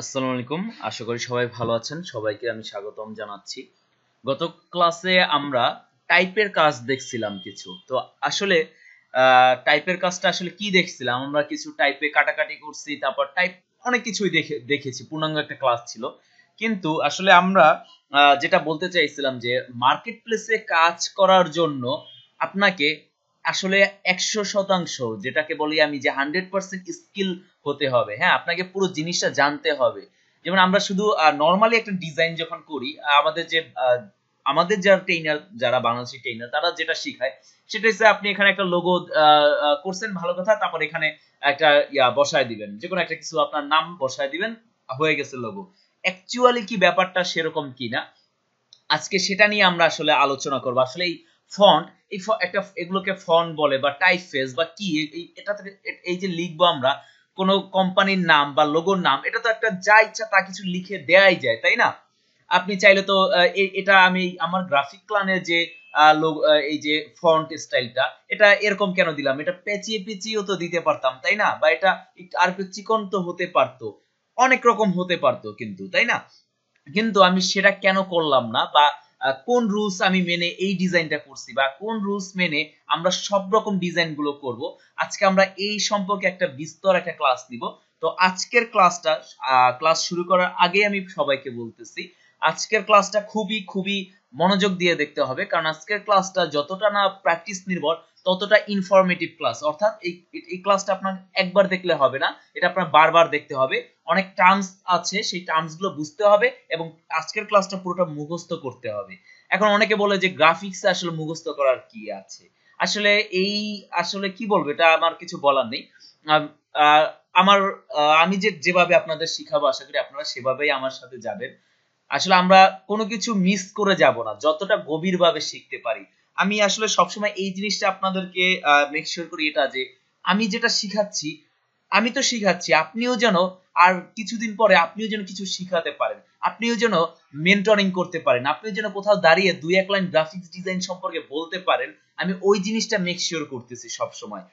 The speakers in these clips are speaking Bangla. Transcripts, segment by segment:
আসসালামু আলাইকুম। আশা করি সবাই ভালো আছেন। সবাইকে আমি স্বাগতম জানাচ্ছি। গত ক্লাসে আমরা টাইপের কাজ দেখছিলাম কিছু। তো আসলে টাইপের কাজটা আসলে কি দেখছিলাম? আমরা কিছু টাইপে কাটাকাটি করছি, তারপর টাইপ অনেক কিছুই দেখেছি। পূর্ণাঙ্গ একটা ক্লাস ছিল। কিন্তু আসলে আমরা যেটা বলতে চাইছিলাম যে মার্কেট প্লেসে কাজ করার জন্য আপনাকে আসলে 100% যেটাকে বলি আমি যে 100% স্কিল হতে হবে। হ্যাঁ, আপনাকে পুরো জিনিসটা জানতে হবে। যেমন আমরা শুধু নরমালি একটা ডিজাইন যখন করি, আমাদের যারা ট্রেনার, যারা বাংলাদেশি ট্রেনার, তারা যেটা শিখায় সেটা হচ্ছে আপনি এখানে একটা লোগো করছেন, ভালো কথা। তারপর এখানে একটা বসায় দিবেন, যে কোনো একটা কিছু আপনার নাম বসায় দিবেন, হয়ে গেছে লোগো। অ্যাকচুয়ালি কি ব্যাপারটা সেরকম কিনা, আজকে সেটা নিয়ে আমরা আসলে আলোচনা করবো। আসলে এই ফন্ট, একটা এগুলোকে ফন্ট বলে বা টাইপফেস বা কি, এটা থেকে এই যে লিখবো আমরা কোন কোম্পানির নাম বা লোগোর নাম, এটা তো একটা যা ইচ্ছা তা কিছু লিখে দেয়াই যায়, তাই না? আপনি চাইলে তো এটা আমি আমার গ্রাফিক প্ল্যানের যে এই যে ফন্ট স্টাইলটা, এটা এরকম কেন দিলাম, এটা পেঁচিয়ে পেঁচিয়েও তো দিতে পারতাম, তাই না? বা এটা আর একটু চিকন তো হতে পারতো, অনেক রকম হতে পারতো কিন্তু, তাই না? কিন্তু আমি সেটা কেন করলাম না, বা কোন রুলস আমি মেনে এই ডিজাইনটা করছি, বা কোন রুলস মেনে আমরা সব রকম ডিজাইন গুলো করব, আজকে আমরা এই সম্পর্কে একটা বিস্তর একটা ক্লাস নিব। তো আজকের ক্লাস শুরু করার আগে আমি সবাইকে বলতেছি, আজকের ক্লাসটা খুবই খুবই মনোযোগ দিয়ে দেখতে হবে, কারণ আজকের ক্লাসটা যতটা না প্র্যাকটিস নির্ভর, ততটা ইনফরমেটিভ ক্লাস। অর্থাৎ এই ক্লাসটা আপনার একবার দেখলে হবে না, এটা আপনার বারবার দেখতে হবে। অনেক টার্মস আছে, সেই টার্মস গুলো বুঝতে হবে, এবং আজকের ক্লাসটা পুরোটা মুখস্থ করতে হবে। এখন অনেকে বলে যে গ্রাফিক্সে আসলে মুখস্থ করার কি আছে। আসলে এই আসলে কি বলবো, এটা আমার কিছু বলার নেই। আম, আহ, আমার আমি যেভাবে আপনাদের শিখাবো, আশা করি আপনারা সেভাবেই আমার সাথে যাবেন। আসলে আমরা কোনো কিছু মিস করে যাব না, যতটা গভীরভাবে শিখতে পারি। আমি আসলে সবসময় এই জিনিসটা আপনাদেরকে মেক শিওর করি, এটা যে আমি যেটা শিখাচ্ছি, আমি তো শিখাচ্ছি, আপনিও যেন আর কিছুদিন পরে আপনিও যেন কিছু শিখাতে পারেন, আপনিও যেন মেন্টরিং করতে পারেন, আপনিও যেন কোথাও দাঁড়িয়ে দুই এক লাইন গ্রাফিক্স ডিজাইন সম্পর্কে বলতে পারেন। আমি ওই জিনিসটা মেক শিওর করতেছি সব সময়।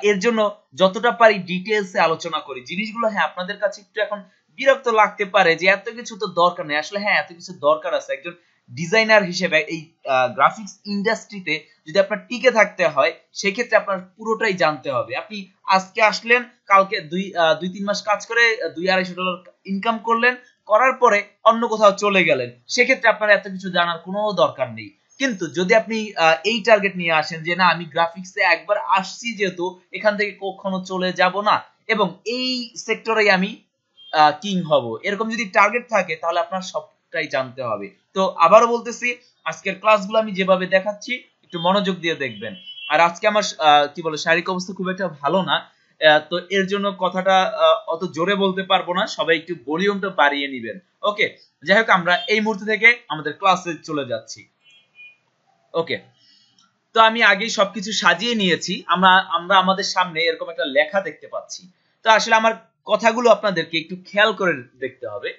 এর জন্য যতটা পারি ডিটেলসে আলোচনা করি জিনিসগুলো। হ্যাঁ, আপনাদের কাছে একটু এখন বিরক্ত লাগতে পারে যে এত কিছু তো দরকার নেই। আসলে হ্যাঁ, এত কিছু দরকার আছে। একজন ডিজাইনার হিসেবে এই গ্রাফিক্স ইন্ডাস্ট্রিতে যদি আপনার টিকে থাকতে হয়, সেক্ষেত্রে আপনার পুরোটাই জানতে হবে। আপনি আজকে আসলেন, কালকে দুই তিন মাস কাজ করে $200-250 ইনকাম করলেন, করার পরে অন্য কোথাও চলে গেলেন, সেক্ষেত্রে আপনার এত কিছু জানার কোনো দরকার নেই। কিন্তু যদি আপনি এই টার্গেট নিয়ে আসেন যে না, আমি গ্রাফিক্সে একবার আসছি যেহেতু, এখান থেকে কখনো চলে যাব না, এবং এই সেক্টরে আমি কিং হব, এরকম যদি টার্গেট থাকে, তাহলে আপনার সবটাই জানতে হবে। তো আবারও বলতেছি, আজকের ক্লাসগুলো আমি যেভাবে দেখাচ্ছি একটু মনোযোগ দিয়ে দেখবেন। আর আজকে আমার কি বলে, শারীরিক অবস্থা খুব একটা ভালো না। তো এর জন্য কথাটা অত জোরে বলতে পারবো না, সবাই একটু ভলিউমটা বাড়িয়ে নিবেন। ওকে, যাই হোক, আমরা এই মুহূর্তে থেকে আমাদের ক্লাসে চলে যাচ্ছি। ওকে, তো আমি আগেই সবকিছু সাজিয়ে নিয়েছি। আমরা আমরা আমাদের সামনে এরকম একটা লেখা দেখতে পাচ্ছি। তো আসলে আমার কথাগুলো আপনাদেরকে একটু খেয়াল করে দেখতে হবে।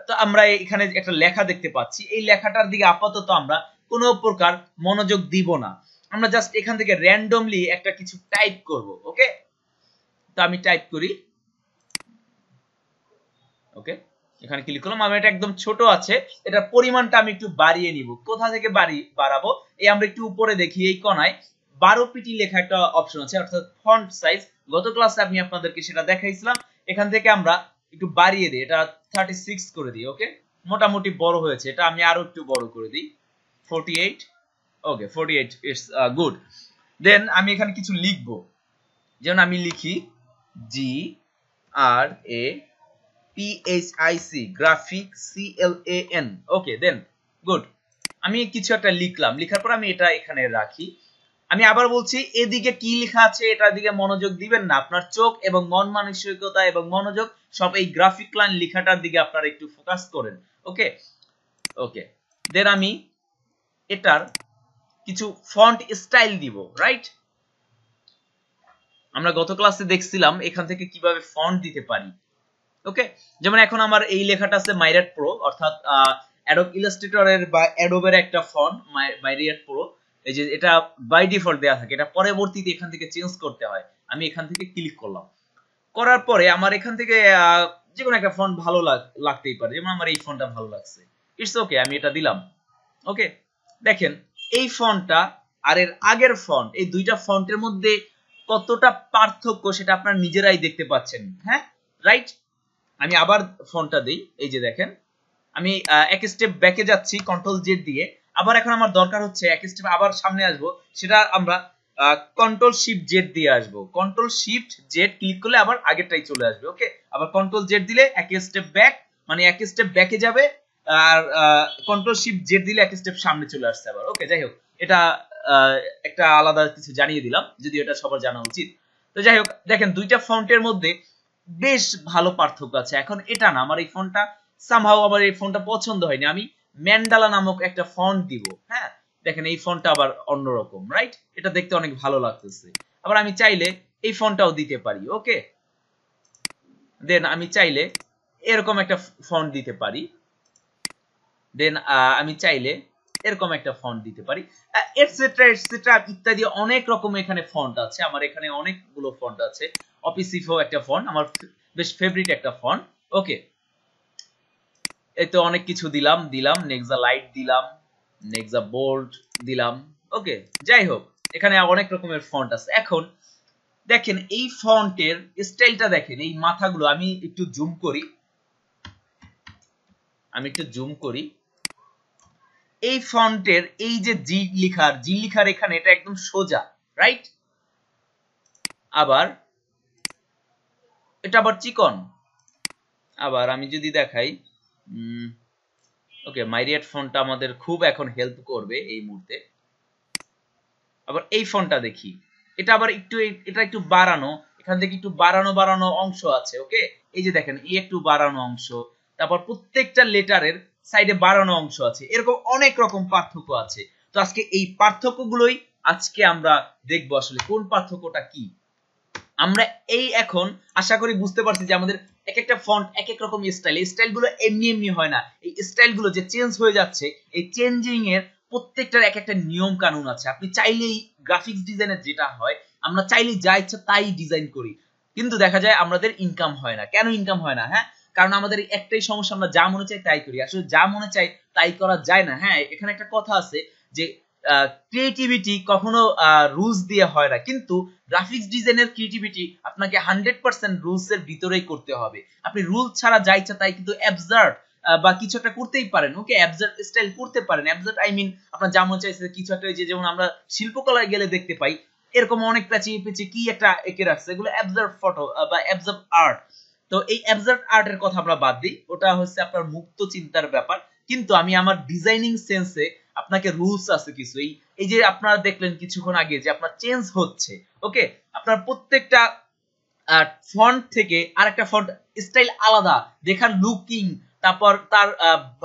তো আমরা এখানে একটা লেখা দেখতে পাচ্ছি, এই লেখাটার দিকে আপাতত আমরা কোনো প্রকার মনোযোগ দিব না। আমরা জাস্ট এখান থেকে র্যান্ডমলি একটা কিছু টাইপ করব। ওকে, তো আমি টাইপ করি। ওকে, এখানে ক্লিক করলাম। আমি এটা একদম ছোট আছে, এটার পরিমাণটা আমি একটু বাড়িয়ে নিব। কোথা থেকে বাড়াবো, এই আমরা একটু উপরে দেখি, এই কোনায় 12 পিটি লেখা একটা অপশন আছে, অর্থাৎ ফন্ট সাইজ। গত ক্লাসে আমি আপনাদেরকে সেটা দেখাইছিলাম। এখান থেকে আমরা একটু বাড়িয়ে দিই, এটা 36 করে দিই। ওকে, মোটামুটি বড় হয়েছে, এটা আমি আরো একটু বড় করে দিই, 48। ওকে, 48 ইটস গুড। দেন আমি এখানে কিছু লিখবো, যেমন আমি লিখি GRAPHIC, গ্রাফিক, CLAN। ওকে, দেন গুড। আমি কিছু একটা লিখলাম, লিখার পর আমি এটা এখানে রাখি। আমি আবার বলছি, এদিকে কি লেখা আছে এটার দিকে মনোযোগ দিবেন না, আপনার চোখ এবং মন মানসিকতা এবং মনোযোগ সব এই গ্রাফিক লাইন লেখাটার দিকে আপনারা একটু ফোকাস করেন। ওকে, ওকে, দেন আমি এটার কিছু ফন্ট স্টাইল দিব, রাইট? আমরা গত ক্লাসে দেখছিলাম এখান থেকে কিভাবে ফন্ট দিতে পারি। ওকে, যেমন এখন আমার এই লেখাটা আছে মাইরিয়াট প্রো, অর্থাৎ অ্যাডোব ইলাস্ট্রেটরের বা অ্যাডোবের একটা ফন্ট, মাইরিয়াট প্রো। এই যে এটা বাই ডিফল্ট দেয়া থাকে, এটা পরবর্তীতে এখান থেকে চেঞ্জ করতে হয়। আমি এখান থেকে ক্লিক করলাম, করার পরে আমার এখান থেকে যে কোনো একটা ফন্ট ভালো লাগতেই পারে, যেমন আমার এই ফন্টটা ভালো লাগছে, ইটস ওকে, আমি এটা দিলাম। ওকে, দেখেন এই ফন্টটা আর এর আগের ফন্ট, এই দুইটা ফন্টের মধ্যে কতটা পার্থক্য সেটা আপনারা নিজেরাই দেখতে পাচ্ছেন। হ্যাঁ, রাইট। আমি আবার ফন্টটা দেই, এই যে দেখেন আমি এক স্টেপ ব্যাকে যাচ্ছি কন্ট্রোল জেড দিয়ে, আবার এখন আমার দরকার হচ্ছে এক স্টেপ আবার সামনে আসবো, সেটা আমরা কন্ট্রোল শিফট জেড দিয়ে আসবো। কন্ট্রোল শিফট জেড ক্লিক করলে আবার আগেরটাই চলে আসবে। ওকে, আবার কন্ট্রোল জেড দিলে এক স্টেপ ব্যাক, মানে এক স্টেপ ব্যাকে যাবে, আর কন্ট্রোল শিফট জেড দিলে এক স্টেপ সামনে চলে আসছে আবার। ওকে, যাই হোক, এটা একটা আলাদা কিছু জানিয়ে দিলাম, যদি এটা সবার জানা উচিত। তো যাই হোক, দেখেন দুইটা ফন্টের মধ্যে বেশ ভালো পার্থক্য আছে। এখন এটা না, আমার এই ফন্টটা সামহাও আমার এই ফন্টটা পছন্দ হয়নি, আমি ম্যান্ডালা নামক একটা ফন্ট দিব। হ্যাঁ, দেখেন এই ফন্টটা আবার অন্যরকম, রাইট? এটা দেখতে অনেক ভালো লাগতেছে। আবার আমি চাইলে এই ফন্টটাও দিতে পারি। ওকে, দেন আমি চাইলে এরকম একটা ফন্ট দিতে পারি, দেন আমি চাইলে এরকম একটা ফন্ট দিতে পারি, এটসেট্রা এটসেট্রা ইত্যাদি অনেক রকম এখানে ফন্ট আছে। আমার এখানে অনেকগুলো ফন্ট আছে। অপিসিফো একটা ফন্ট, আমার বেশ ফেভারিট একটা ফন্ট। ওকে, এই তো অনেক কিছু দিলাম, নেক্সা লাইট দিলাম, নেক্সা বোল্ড দিলাম। ওকে, যাই হোক, এখানে অনেক রকমের ফন্ট আছে। এখন দেখেন এই ফন্টের স্টাইলটা দেখেন, এই মাথাগুলো আমি একটু জুম করি, এই ফন্টের এই যে জি লিখার এখানে এটা একদম সোজা, রাইট? আবার এটা আবার চিকন। আবার আমি যদি দেখাই, ওকে, মাইরিয়েট ফন্টটা আমাদের খুব এখন হেল্প করবে এই মুহূর্তে। আবার এই ফন্টটা দেখি, এটা আবার এটা একটু বাড়ানো, এখান থেকে একটু বাড়ানো অংশ আছে। ওকে, এই যে দেখেন এই একটু বাড়ানো অংশ, তারপর প্রত্যেকটা লেটারের সাইডে বাড়ানো অংশ আছে, এরকম অনেক রকম পার্থক্য আছে। তো আজকে এই পার্থক্যগুলোই আজকে আমরা দেখবো আসলে কোন পার্থক্যটা কি। আমরা এই এখন আশা করি বুঝতে পারছি যে আমাদের এক একটা ফন্ট এক এক রকম স্টাইল, এই স্টাইলগুলো এমনি এমনি হয় না, এই স্টাইলগুলো যে চেঞ্জ হয়ে যাচ্ছে, এই চেঞ্জিং এর প্রত্যেকটার এক একটা নিয়ম কানুন আছে। আপনি চাইলেই গ্রাফিক্স ডিজাইনের যেটা হয়, আমরা চাইলেই যা ইচ্ছা তাই ডিজাইন করি, কিন্তু দেখা যায় আমাদের ইনকাম হয় না। কেন ইনকাম হয় না? হ্যাঁ, কারণ আমাদের একটাই সমস্যা, আমরা যা মনে চাই তাই করি। আসলে যা মনে চাই তাই করা যায় না। হ্যাঁ, এখানে একটা কথা আছে যে ক্রিয়েটিভিটি কখনো রুলস দিয়ে হয় না, কিন্তু গ্রাফিক্স ডিজাইনের ক্রিয়েটিভিটি আপনাকে 100% রুলস এর ভিতরেই করতে হবে। আপনি রুল ছাড়া যা ইচ্ছা তাই কিন্তু অ্যাবসার্ড বা কিছু একটা করতেই পারেন। ওকে, অ্যাবসার্ড স্টাইল করতে পারেন। অ্যাবসার্ড আই মিন আপনার যা মনে চাইছে কিছু একটা, যেমন আমরা শিল্পকলায় গেলে দেখতে পাই এরকম অনেক প্যাচিয়ে পেঁচিয়ে কি একটা এঁকে রাখছে, এগুলো অ্যাবসার্ড ফটো বা অ্যাবসার্ড আর্ট। তো এই অ্যাবসার্ড আর্টের কথা আমরা বাদ দিই, ওটা হচ্ছে আপনার মুক্ত চিন্তার ব্যাপার। কিন্তু আমি আমার ডিজাইনিং সেন্সে আপনাকে রুলস আছে কিছু, এই যে আপনারা দেখলেন কিছুক্ষণ আগে যে আপনার চেঞ্জ হচ্ছে। ওকে, আপনার প্রত্যেকটা ফন্ট থেকে আরেকটা ফন্ট স্টাইল আলাদা, দেখার লুকিং, তারপর তার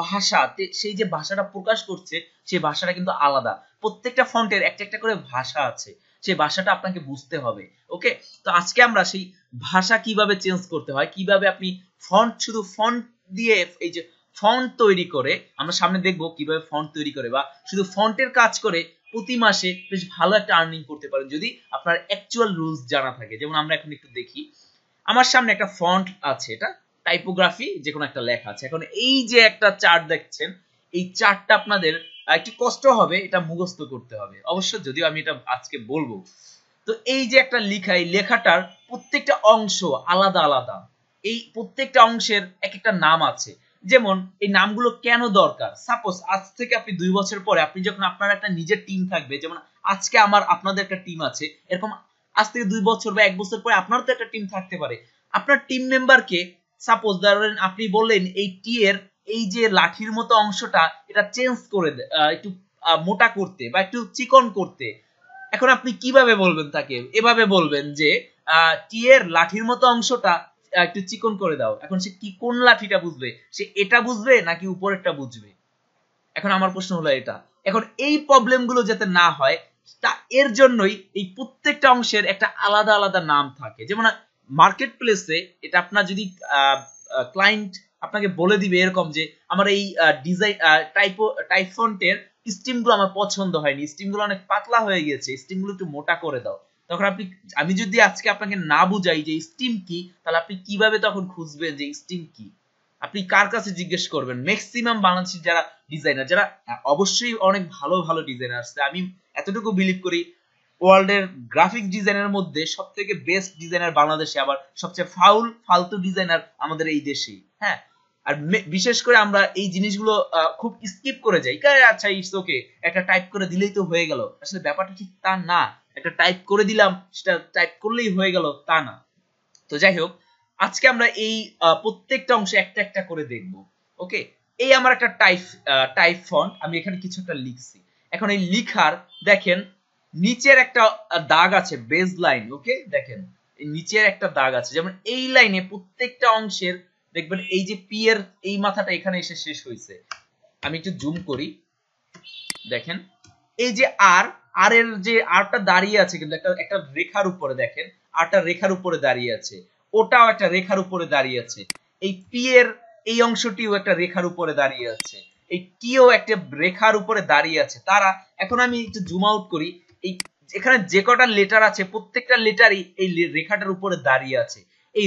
ভাষা, সেই যে ভাষাটা প্রকাশ করছে সেই ভাষাটা কিন্তু আলাদা। প্রত্যেকটা ফন্টের একটা একটা করে ভাষা আছে, সেই ভাষাটা আপনাকে বুঝতে হবে। ওকে, তো আজকে আমরা সেই ভাষা কিভাবে চেঞ্জ করতে হয়, কিভাবে আপনি ফন্ট, শুধু ফন্ট দিয়ে এই যে ফন্ট তৈরি করে, আমরা সামনে দেখবো কিভাবে ফন্ট তৈরি করে বা শুধু ফন্টের কাজ করে প্রতি মাসে বেশ ভালো একটা আর্নিং করতে পারেন যদি আপনার অ্যাকচুয়াল রুলস জানা থাকে। যেমন আমরা এখন একটু দেখি, আমার সামনে একটা ফন্ট আছে, এটা টাইপোগ্রাফি যে কোনো একটা লেখা আছে। এখন এই যে একটা চার্ট দেখছেন, এই চার্টটা আপনাদের একটু কষ্ট হবে, এটা মুখস্থ করতে হবে অবশ্য, যদিও আমি এটা আজকে বলবো। তো এই যে একটা লেখা, এই লেখাটার প্রত্যেকটা অংশ আলাদা আলাদা, এই প্রত্যেকটা অংশের এক একটা নাম আছে। যেমন এই নামগুলো কেন দরকার, সাপোজ আজ থেকে আপনি 2 বছর পরে আপনি যখন আপনার একটা নিজের টিম থাকবে, যেমন আজকে আপনাদের একটা টিম আছে, এরকম আজ থেকে 2 বছর বা 1 বছর পরে আপনারও তো একটা টিম থাকতে পারে। আপনার টিম মেম্বারকে সাপোজ ধরেন আপনি বললেন এই টি এর এই যে লাঠির মতো অংশটা এটা চেঞ্জ করে একটু মোটা করতে বা একটু চিকন করতে। এখন আপনি কিভাবে বলবেন তাকে? এভাবে বলবেন যে টি এর লাঠির মতো অংশটা একটু চিকন করে দাও। এখন সে কি কোন লাঠিটা বুঝবে? সে এটা বুঝবে নাকি উপরেরটা বুঝবে? এখন আমার প্রশ্ন হলো এটা। এখন এই প্রবলেম গুলো যাতে না হয়, তা এর জন্যই এই প্রত্যেকটা অংশের একটা আলাদা আলাদা নাম থাকে। যেমন মার্কেট প্লেসে এটা আপনার যদি ক্লায়েন্ট আপনাকে বলে দিবে এরকম যে আমার এই ডিজাইন টাইপ ফন্টের স্টিম গুলো আমার পছন্দ হয়নি, স্টিম গুলো অনেক পাতলা হয়ে গেছে, স্টিম গুলো একটু মোটা করে দাও। তখন আপনি, আমি যদি আজকে আপনাকে না বুঝাই যে স্টিম কি, তাহলে আপনি কিভাবে তখন খুঁজবেন যে স্টিম কি? আপনি কার কাছে জিজ্ঞেস করবেন? ম্যাক্সিমাম বাংলাদেশের যারা ডিজাইনার, যারা অবশ্যই অনেক ভালো ভালো ডিজাইনার আছে, আমি এতটুকু বিলিভ করি ওয়ার্ল্ডের গ্রাফিক ডিজাইনের মধ্যে সব থেকে বেস্ট ডিজাইনার বাংলাদেশে, আবার সবচেয়ে ফালতু ডিজাইনার আমাদের এই দেশেই। হ্যাঁ, আর বিশেষ করে আমরা এই জিনিসগুলো খুব স্কিপ করে যাই, আচ্ছা ইটস ওকে, একটা টাইপ করে দিলেই তো হয়ে গেল। আসলে ব্যাপারটা ঠিক তা না। একটা টাইপ করে দিলাম, সেটা টাইপ করলেই হয়ে গেল তা না। তো যাই হোক, আজকে আমরা এই প্রত্যেকটা অংশে একটা একটা করে দেখব। ওকে, এই আমার একটা টাইপ ফন্ট, আমি এখানে কিছু একটা লিখছি। এখন এই লিখার দেখেন নিচের একটা দাগ আছে, বেজ লাইন। ওকে, দেখেন এই নিচের একটা দাগ আছে, যেমন এই লাইনে প্রত্যেকটা অংশের দেখবেন এই যে পি এর এই মাথাটা এখানে এসে শেষ হয়েছে। আমি একটু জুম করি, দেখেন এই যে আর এর যে আরটা দাঁড়িয়ে আছে কিন্তু একটা একটা রেখার উপরে, দেখেন আরটা রেখার উপরে দাঁড়িয়ে আছে, ওটাও একটা রেখার উপরে দাঁড়িয়ে আছে। এই পি এর এই অংশটিও একটা রেখার উপরে দাঁড়িয়ে আছে, এই টিও একটা রেখার উপরে দাঁড়িয়ে আছে। তারা, এখন আমি একটু জুম আউট করি, এই এখানে যে কটা লেটার আছে প্রত্যেকটা লেটারই এই রেখাটার উপরে দাঁড়িয়ে আছে। এই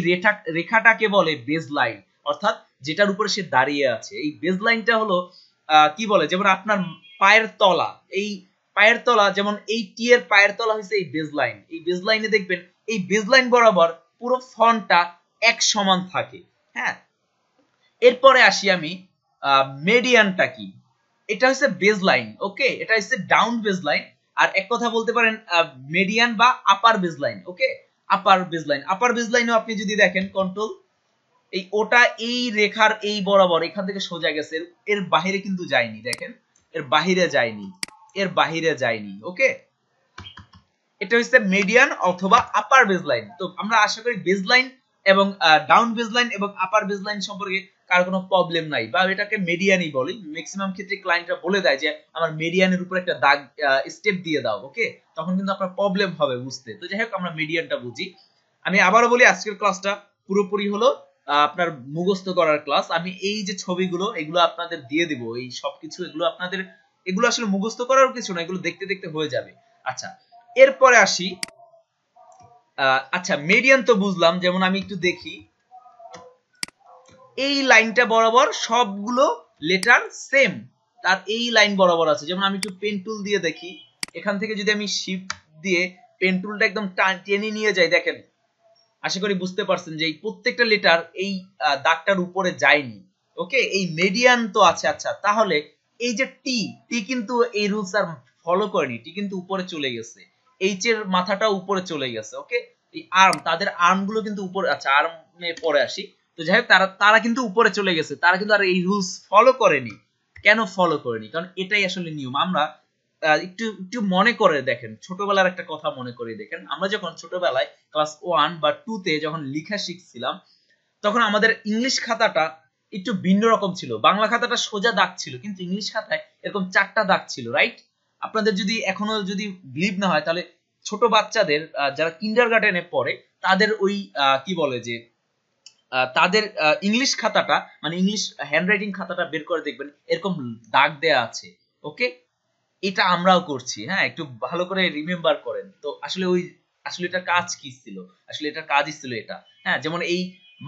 রেখাটাকে বলে বেজ লাইন, অর্থাৎ যেটার উপরে সে দাঁড়িয়ে আছে। এই বেজ লাইনটা হলো কি বলে, যেমন আপনার পায়ের তলা, এই পায়ের তলা, যেমন এই টি এর পায়ের তলা হচ্ছে এই বেজ লাইন। এই বেজ লাইনে দেখবেন এই বেজ লাইন বরাবর পুরো ফন্টটা এক সমান থাকে। হ্যাঁ, এরপরে আসি আমি মেডিয়ানটা কি। এটা হচ্ছে বেজ লাইন। ওকে, এটা হচ্ছে ডাউন বেজ লাইন। আর এক কথা বলতে পারেন মেডিয়ান বা আপার বেজ লাইন। ওকে, আপার বেজ লাইন, আপার বেজ লাইনও আপনি যদি দেখেন কন্ট্রোল, এই ওটা এই রেখার এই বরাবর এখান থেকে সোজা গেছে, এর বাহিরে কিন্তু যায়নি। দেখেন এর বাহিরে যায়নি, এর বাহিরে যায়নি। ওকে, এটা হচ্ছে মিডিয়ান অথবা আপার বেজ লাইন। তো আমরা আশা করি বেজ লাইন এবং ডাউন বেজ লাইন এবং আপার বেজ লাইন সম্পর্কে কার কোনো প্রবলেম নাই, বা এটাকে মিডিয়ানই বলি। ম্যাক্সিমাম ক্ষেত্রে ক্লায়েন্টরা বলে দেয় যে আমার মিডিয়ানের উপর একটা দাগ স্টেপ দিয়ে দাও। ওকে, তখন কিন্তু আপনার প্রবলেম হবে বুঝতে। তো যাই হোক, আমরা মিডিয়ানটা বুঝি। আমি আবারও বলি, আজকের ক্লাসটা পুরোপুরি হলো আপনার মুখস্থ করার ক্লাস। আমি এই যে ছবিগুলো এগুলো আপনাদের দিয়ে দিব, এই সবকিছু এগুলো আপনাদের, এগুলো আসলে মুখস্থ করার কিছু না, এগুলো দেখতে দেখতে হয়ে যাবে। আচ্ছা, এরপরে আসি। আচ্ছা, মিডিয়ান তো বুঝলাম, যেমন আমি একটু দেখি এই লাইনটা বরাবর সবগুলো লেটার সেম, তার এই লাইন বরাবর আছে। যেমন আমি একটু পেন টুল দিয়ে দেখি, এখান থেকে যদি আমি শিফট দিয়ে পেন টুলটা একদম টেনে নিয়ে যাই, দেখেন আশা করি বুঝতে পারছেন যে এই প্রত্যেকটা লেটার এই দাগটার উপরে যায়নি। ওকে, এই মিডিয়ান তো আছে। আচ্ছা, তাহলে এই যে টি টি কিন্তু এই রুলস আর ফলো করেনি, টি কিন্তু উপরে চলে গেছে, এইচ এর মাথাটা উপরে চলে গেছে। ওকে, এই আর্ম, তাদের আর্ম গুলো কিন্তু উপরে। আচ্ছা, আর্মে পরে আসি। তো যাই হোক, তারা তারা কিন্তু উপরে চলে গেছে, তারা কিন্তু আর এই রুলস ফলো করেনি। কেন ফলো করেনি? কারণ এটাই আসলে নিয়ম। আমরা একটু একটু মনে করে দেখেন, ছোটবেলার একটা কথা মনে করে দেখেন, আমরা যখন ছোটবেলায় ক্লাস 1 বা 2 তে যখন লেখা শিখছিলাম, তখন আমাদের ইংলিশ খাতাটা একটু ভিন্ন রকম ছিল। বাংলা খাতাটা সোজা দাগ ছিল, কিন্তু ইংলিশ খাতায় এরকম 4টা দাগ ছিল, রাইট? আপনাদের যদি এখনো যদি বিলিভ না হয়, তাহলে ছোট বাচ্চাদের যারা কিন্ডারগার্টেনে পড়ে তাদের ওই কি বলে যে তাদের ইংলিশ খাতাটা, মানে ইংলিশ হ্যান্ডরাইটিং খাতাটা বের করে দেখবেন এরকম দাগ দেয়া আছে। ওকে, এটা আমরাও করছি। হ্যাঁ, একটু ভালো করে রিমেম্বার করেন তো। আসলে ওই, আসলে এটা কাজ কি ছিল? আসলে এটার কাজই ছিল এটা। হ্যাঁ, যেমন এই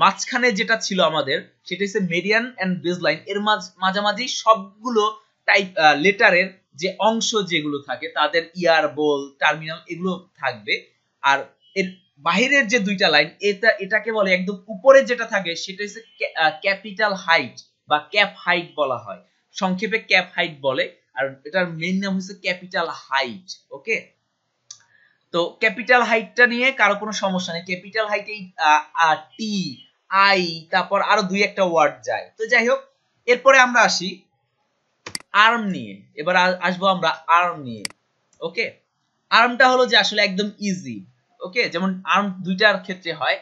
মাঝখানে যেটা ছিল আমাদের, সেটা হচ্ছে মিডিয়ান এন্ড বেজ লাইন। এর মাঝামাঝি সবগুলো টাইপ লেটারের যে অংশ যেগুলো থাকে, তাদের ইয়ার, বোল, টার্মিনাল এগুলো থাকবে। আর এর বাহিরের যে দুইটা লাইন, এটাকে বলে একদম উপরে যেটা থাকে সেটা হচ্ছে ক্যাপিটাল হাইট বা ক্যাপ হাইট বলা হয়, সংক্ষেপে ক্যাপ হাইট বলে। আর এটার মেইন নাম হচ্ছে ক্যাপিটাল হাইট। ওকে, তো ক্যাপিটাল হাইটটা নিয়ে কারো কোনো সমস্যা নেই। ক্যাপিটাল হাইটে টি, আই, তারপর আরো দুই একটা ওয়ার্ড যায়। তো যাই হোক, এরপরে আমরা আসি আর্ম নিয়ে। এবার আসবো আমরা আর্ম নিয়ে। ওকে, আর্মটা হলো যে আসলে একদম ইজি। ওকে, যেমন আর্ম দুইটার ক্ষেত্রে হয়।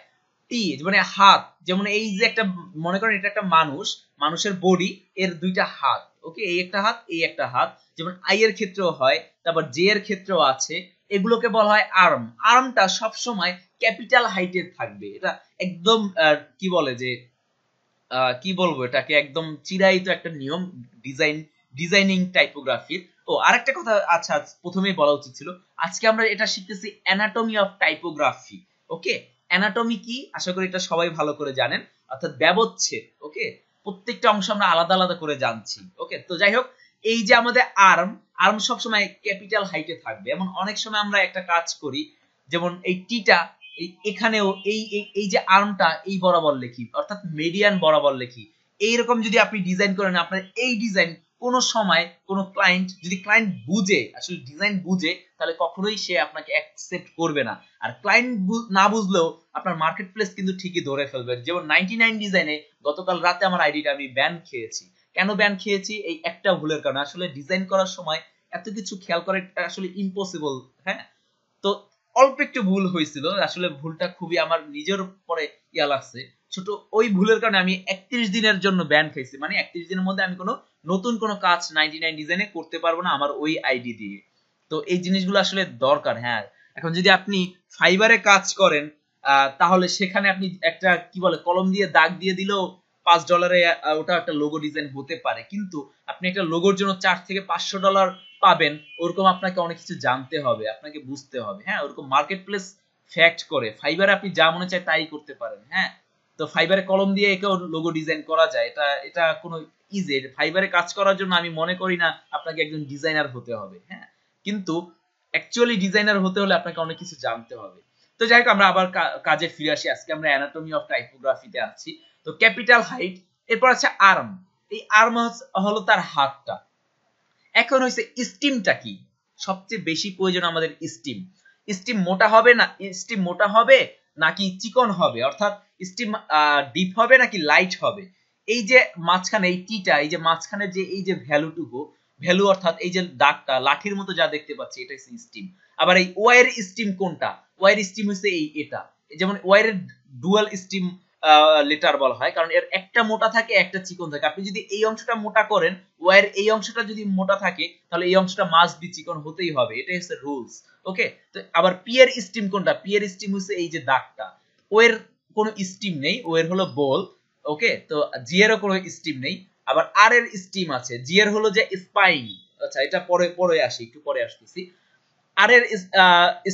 টি মানে হাত, যেমন এই যে একটা, মনে করেন এটা একটা মানুষ, মানুষের বডি, এর দুইটা হাত। ওকে, এই একটা হাত, এই একটা হাত। যেমন আই এর ক্ষেত্রেও হয়, তারপর জে এর ক্ষেত্রেও আছে। এগুলোকে বলা হয় আর্ম। আর্মটা সব সময় ক্যাপিটাল হাইটের থাকবে। এটা একদম কি বলে যে কি বলবো, এটাকে একদম চিরায়িত একটা নিয়ম ডিজাইনিং টাইপোগ্রাফির। ও আরেকটা কথা, আচ্ছা প্রথমেই বলা উচিত ছিল, আজকে আমরা এটা শিখতেছি anatomy of typography. Okay, anatomy কি আশা করি এটা সবাই ভালো করে জানেন, অর্থাৎ ব্যবচ্ছেদ। ওকে, প্রত্যেকটা অংশ আমরা আলাদা আলাদা করে জানছি। ওকে, তো যাই হোক, এই যে আমাদের আর্ম, আর্ম সবসময় ক্যাপিটাল হাইটে থাকবে। এমন অনেক সময় আমরা একটা কাজ করি, যেমন এই টিটা এখানেও এই যে আর্মটা এই বরাবর লিখি, অর্থাৎ মিডিয়ান বরাবর লিখি। এইরকম যদি আপনি ডিজাইন করেন, আপনার এই ডিজাইন কোন সময় কোন ক্লায়েন্ট যদি বুঝে, আসলে ডিজাইন বুঝে, তাহলে কখনোই সে আপনাকে অ্যাকসেপ্ট করবে না। আর ক্লায়েন্ট না বুঝলেও আপনার মার্কেট প্লেস কিন্তু ঠিকই ধরে ফেলবে। যেমন 99 ডিজাইনে গতকাল রাতে আমার আইডিটা আমি ব্যান খেয়েছি। কেন ব্যান খেয়েছি? এই একটা ভুলের কারণে। আসলে ডিজাইন করার সময় এত কিছু খেয়াল করা আসলে ইম্পসিবল। হ্যাঁ, তো অল্প একটু ভুল হয়েছিল, আসলে ভুলটা খুবই আমার নিজের পরে ইয়া লাগছে ছোট। ওই ভুলের কারণে আমি 31 দিনের জন্য ব্যান খাইছি। মানে 31 দিনের মধ্যে আমি কোনো নতুন কোনো কাজ 99 ডিজাইনে করতে পারবো না আমার ওই আইডি দিয়ে। তো এই জিনিসগুলো আসলে দরকার। হ্যাঁ, এখন যদি আপনি ফাইবারে কাজ করেন, তাহলে সেখানে আপনি একটা কি বলে কলম দিয়ে দাগ দিয়ে দিলেও $5 ওটা একটা লোগো ডিজাইন হতে পারে, কিন্তু আপনি একটা লোগোর জন্য $4 থেকে $500 পাবেন। ওরকম আপনাকে অনেক কিছু জানতে হবে, আপনাকে বুঝতে হবে। হ্যাঁ, ওরকম মার্কেট প্লেস ফ্যাক্ট করে ফাইবারে আপনি যা মনে চায় তাই করতে পারেন। হ্যাঁ, তো ফাইবারে কলম দিয়ে একেও লোগো ডিজাইন করা যায়, এটা এটা কোনো ইজি। ফাইবারে কাজ করার জন্য আমি মনে করি না আপনাকে একজন ডিজাইনার হতে হবে। হ্যাঁ, কিন্তু অ্যাকচুয়ালি ডিজাইনার হতে হলে আপনাকে অনেক কিছু জানতে হবে। তো যাই হোক, আমরা আবার কাজে ফিরে আসি। আজকে আমরা অ্যানাটমি অফ টাইপোগ্রাফিতে আছি। তো ক্যাপিটাল হাইট, এরপর আছে আর্ম। এই আর্ম হলো তার হাতটা। এখন হয়েছে স্টিমটা কি? সবচেয়ে বেশি প্রয়োজন আমাদের স্টিম। স্টিম মোটা হবে না, স্টিম মোটা হবে নাকি চিকন হবে, অর্থাৎ স্টিম ডিপ হবে নাকি লাইট হবে। এই যে মাঝখানে এই টিটা, এই যে মাঝখানে যে এই যে ভ্যালুটুকু, ভ্যালু অর্থাৎ এই যে দাগটা লাঠির মতো যা দেখতে পাচ্ছি, এটা হচ্ছে স্টিম। আবার এই ওয়াইয়ের স্টিম কোনটা? ওয়াইয়ের স্টিম হচ্ছে এটা। যেমন ওয়াইয়ের ডুয়াল স্টিম লেটার বলা হয়, কারণ এর একটা মোটা থাকে একটা চিকন থাকে। আপনি যদি এই অংশটা মোটা করেন, ওয়াইয়ের এই অংশটা যদি মোটা থাকে, তাহলে এই অংশটা মাস্ট বি চিকন হতেই হবে। এটাই হচ্ছে রুলস। ওকে, তো আবার পি এর স্টিম কোনটা? পি এর স্টিম হচ্ছে এই যে দাগটা। ও এর কোনো স্টিম নেই, ও এর হলো বল। ওকে, তো জি এরও কোনো স্টিম নেই। আবার আর এর স্টিম আছে, জি এর হলো যে স্পাইন। আচ্ছা, এটা পরে পরে আসি, একটু পরে আসতেছি। আর এর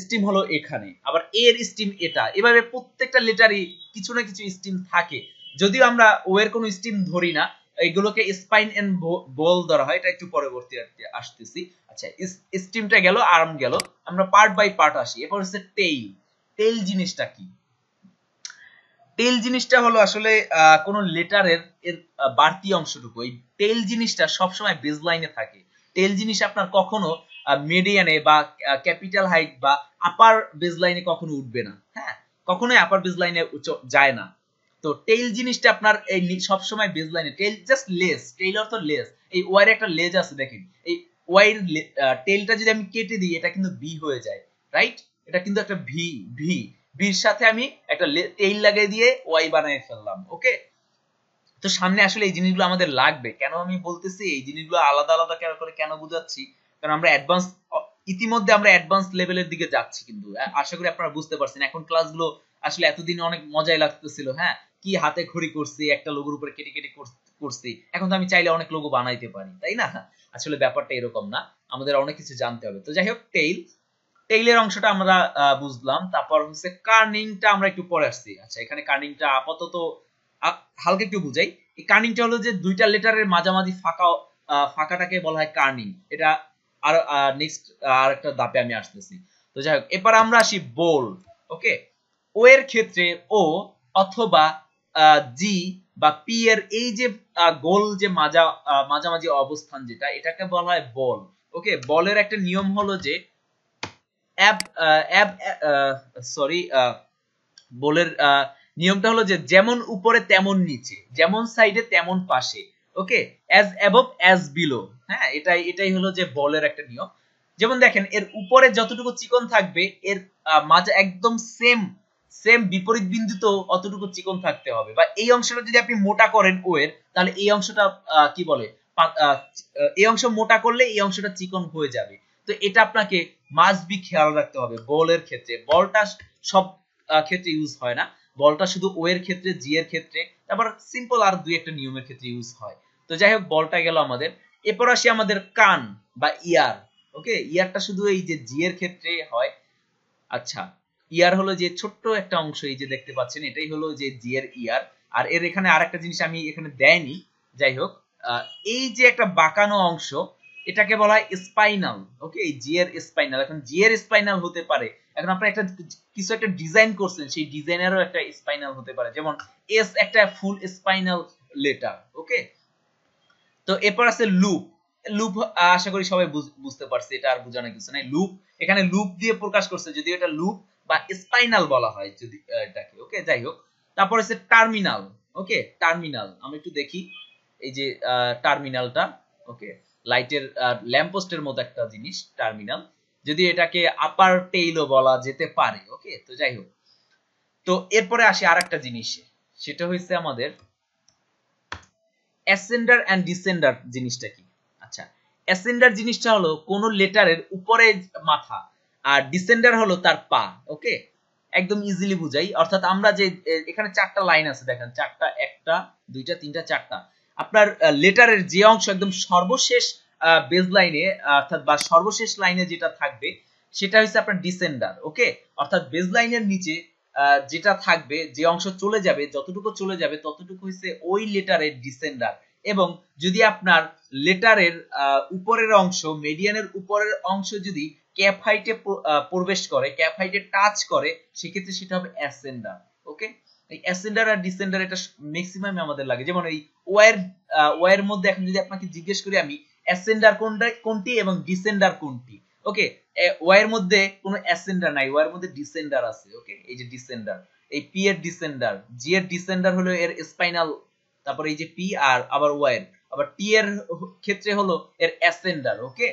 স্টিম হলো এখানে, আবার এর স্টিম এটা। এভাবে প্রত্যেকটা লেটারই কিছু না কিছু স্টিম থাকে, যদিও আমরা ও এর কোনো স্টিম ধরি না। এগুলোকে স্পাইন এন্ড বল ধরা হয়, এটা একটু পরবর্তী আসতেছি। আচ্ছা, স্টিমটা গেল, আর্ম গেল, আমরা পার্ট বাই পার্ট আসি। এরপর হচ্ছে টেইল। টেইল জিনিসটা কি? টেল জিনিসটা হলো আসলে কোন লেটারের এর বাড়তি অংশটুকু। এই টেল জিনিসটা সবসময় বেজ লাইনে থাকে। টেল জিনিস আপনার কখনো মিডিয়ানে বা ক্যাপিটাল হাইট বা আপার বেজ লাইনে কখনো উঠবে না। হ্যাঁ, কখনোই আপার বেজ লাইনে যায় না। তো টেইল জিনিসটা আপনার এই সবসময় বেজ লাইনে। টেইল জাস্ট লেজ, টেইল অর্থ লেজ। এই ওয়াইয়ের একটা লেজ আছে দেখেন, এই ওয়াইয়ের টেইলটা যদি আমি কেটে দিই, এটা কিন্তু বি হয়ে যায়, রাইট? এটা কিন্তু একটা ভি, ভি বির সাথে আমি একটা টেইল লাগিয়ে দিয়ে ওয়াই বানিয়ে ফেললাম। ওকে, তো সামনে আসলে এই জিনিসগুলো আমাদের লাগবে। কেন আমি বলতেছি এই জিনিসগুলো আলাদা আলাদা করে কেন বুঝাচ্ছি, কারণ আমরা অ্যাডভান্স, ইতিমধ্যে আমরা অ্যাডভান্স লেভেলের দিকে যাচ্ছি। কিন্তু আশা করি আপনারা বুঝতে পারছেন। এখন ক্লাসগুলো আসলে এতদিন অনেক মজাই লাগতেছিল। হ্যাঁ, কি হাতে খড়ি করছি, একটা লোগোর উপরে কেটে কেটে করছি। এখন তো আমি চাইলে অনেক লোগো বানাইতে পারি, তাই না? আসলে ব্যাপারটা এরকম না, আমাদের অনেক কিছু জানতে হবে। তো যাই হোক, টেইল, টেইলের অংশটা আমরা বুঝলাম। তারপর হচ্ছে কার্নিংটা আমরা একটু পরে আসছি। আচ্ছা, এখানে কার্নিংটা আপাতত হালকা একটু বুঝাই। এই কার্নিংটা হলো যে দুইটা লেটারের মাঝামাঝি ফাঁকাটাকে বলা হয় কার্নিং। এটা আর নেক্সট আর একটা ধাপে আমি আসতেছি। তো যাই হোক, এবার আমরা আসি বোল্ড। ওকে, ও এর ক্ষেত্রে ও অথবা জি বা পি এর এই যে গোল যে মাঝামাঝি অবস্থান, যেটা এটাকে বলা হয় বল। ওকে, বলের একটা নিয়ম হলো যে বলের নিয়মটা হলো যে যেমন উপরে তেমন নিচে, যেমন সাইডে তেমন পাশে। ওকে, অ্যাজ অ্যাবভ অ্যাজ বিলো। হ্যাঁ, এটাই হলো যে বলের একটা নিয়ম। যেমন দেখেন, এর উপরে যতটুকু চিকন থাকবে, এর মাঝে একদম সেম সেম বিপরীত বিন্দুতেও অতটুকু চিকন থাকতে হবে। বা এই অংশটা যদি আপনি মোটা করেন ও এর, তাহলে এই অংশটা কি বলে, এই অংশ মোটা করলে এই অংশটা চিকন হয়ে যাবে। তো এটা আপনাকে মাস্ট বি খেয়াল রাখতে হবে বলের ক্ষেত্রে। বলটা সব ক্ষেত্রে ইউজ হয় না, বলটা শুধু ও এর ক্ষেত্রে, জি এর ক্ষেত্রে, তারপর সিম্পল আর দুই একটা নিয়মের ক্ষেত্রে ইউজ হয়। তো যাই হোক, বলটা গেল আমাদের। এরপর আসি আমাদের কান বা ইয়ার। ওকে, ইয়ারটা শুধু এই যে জি এর ক্ষেত্রে হয়। আচ্ছা, ইয়ার হলো যে ছোট্ট একটা অংশ, এই যে দেখতে পাচ্ছেন এটাই হলো যে জি এর ইয়ার। আর এর এখানে আরেকটা জিনিস আমি এখানে দেয়নি, যাই হোক, এই যে একটা বাঁকানো অংশ এটাকে বলা হয় স্পাইনাল। ওকে, জি এর স্পাইনাল। এখন জি এর স্পাইনাল হতে পারে, এখন আপনি একটা কিছু একটা ডিজাইন করছেন, সেই ডিজাইনেরও একটা স্পাইনাল হতে পারে, যেমন এস একটা ফুল স্পাইনাল লেটার। ওকে, তো এরপর আছে লুপ। লুপ আশা করি সবাই বুঝতে পারছে, এটা আর বোঝানোর কিছু নাই। লুপ, এখানে লুপ দিয়ে প্রকাশ করছে, যদি এটা লুপ বা স্পাইনাল বলা হয় যদি এটাকে। ওকে, যাই হোক, তারপর হচ্ছে টার্মিনাল। ওকে, টার্মিনাল আমরা একটু দেখি, এই যে টার্মিনালটা। ওকে, লাইটের ল্যাম্পপোস্টের মতো একটা জিনিস টার্মিনাল, যদি এটাকে আপার টেইলও বলা যেতে পারে। ওকে, তো যাই হোক, তো এরপরে আসি আরেকটা জিনিসে, সেটা হচ্ছে আমাদের অ্যাসেন্ডার এন্ড ডিসেন্ডার জিনিসটা কি। আচ্ছা, অ্যাসেন্ডার জিনিসটা হলো কোন লেটারের উপরে মাথা, আর ডিসেন্ডার হলো তার পা। ওকে, একদম ইজিলি বুঝাই, অর্থাৎ আমরা যে এখানে চারটা লাইন আছে দেখেন, চারটা, একটা দুইটা তিনটা চারটা, আপনার লেটারের যে অংশ একদম সর্বশেষ বেজ লাইনে, অর্থাৎ বা সর্বশেষ লাইনে যেটা থাকবে সেটা হচ্ছে আপনার ডিসেন্ডার। ওকে, অর্থাৎ বেজ লাইনের নিচে যেটা থাকবে, যে অংশ চলে যাবে, যতটুকু চলে যাবে ততটুকু হচ্ছে ওই লেটারের ডিসেন্ডার। এবং যদি আপনার লেটারের উপরের অংশ, মেডিয়ানের উপরের অংশ যদি ক্যাপ হাইটে প্রবেশ করে, ক্যাপ হাইটে টাচ করে, সেক্ষেত্রে সেটা হবে অ্যাসেন্ডার। ওকে, এই অ্যাসেন্ডার আর ডিসেন্ডার এটা ম্যাক্সিমাম আমাদের লাগে। যেমন এই ওয়ার, ওয়ার মধ্যে এখন যদি আপনাকে জিজ্ঞেস করি আমি অ্যাসেন্ডার কোনটি এবং ডিসেন্ডার কোনটি, ওকে, ওয়ার মধ্যে কোনো অ্যাসেন্ডার নাই, ওয়ার মধ্যে ডিসেন্ডার আছে। ওকে, এই যে ডিসেন্ডার, এই পি এর ডিসেন্ডার, জি এর ডিসেন্ডার হলো এর স্পাইনাল, তারপর এই যে পি, আর আবার ওয়ার, আবার টি এর ক্ষেত্রে হলো এর অ্যাসেন্ডার। ওকে,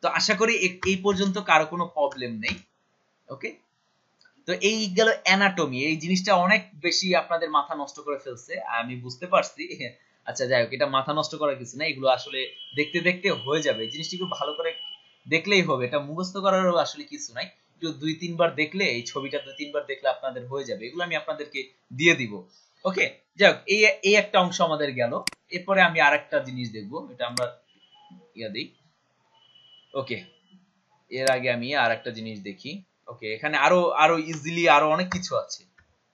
তো আশা করি এই পর্যন্ত কারো কোনো প্রবলেম নেই। ওকে, তো এই গেল অ্যানাটমি। এই জিনিসটা অনেক বেশি আপনাদের মাথা নষ্ট করে ফেলছে, আমি বুঝতে পারছি। আচ্ছা, যাই হোক, এটা মাথা নষ্ট করার কিছু না, এগুলো আসলে দেখতে দেখতে হয়ে যাবে। জিনিসটা একটু ভালো করে দেখলেই হবে, এটা মুখস্থ করারও আসলে কিছু নাই। একটু দুই তিনবার দেখলে, এই ছবিটা দুই তিনবার দেখলে আপনাদের হয়ে যাবে, এগুলো আমি আপনাদেরকে দিয়ে দিব। ওকে, যাই হোক, এই একটা অংশ আমাদের গেল। এরপরে আমি আরেকটা জিনিস দেখবো, এটা আমরা ইয়া দিই। ওকে, এর আগে আমি আর একটা জিনিস দেখি। ওকে, এখানে আরো আরো ইজিলি আরো অনেক কিছু আছে।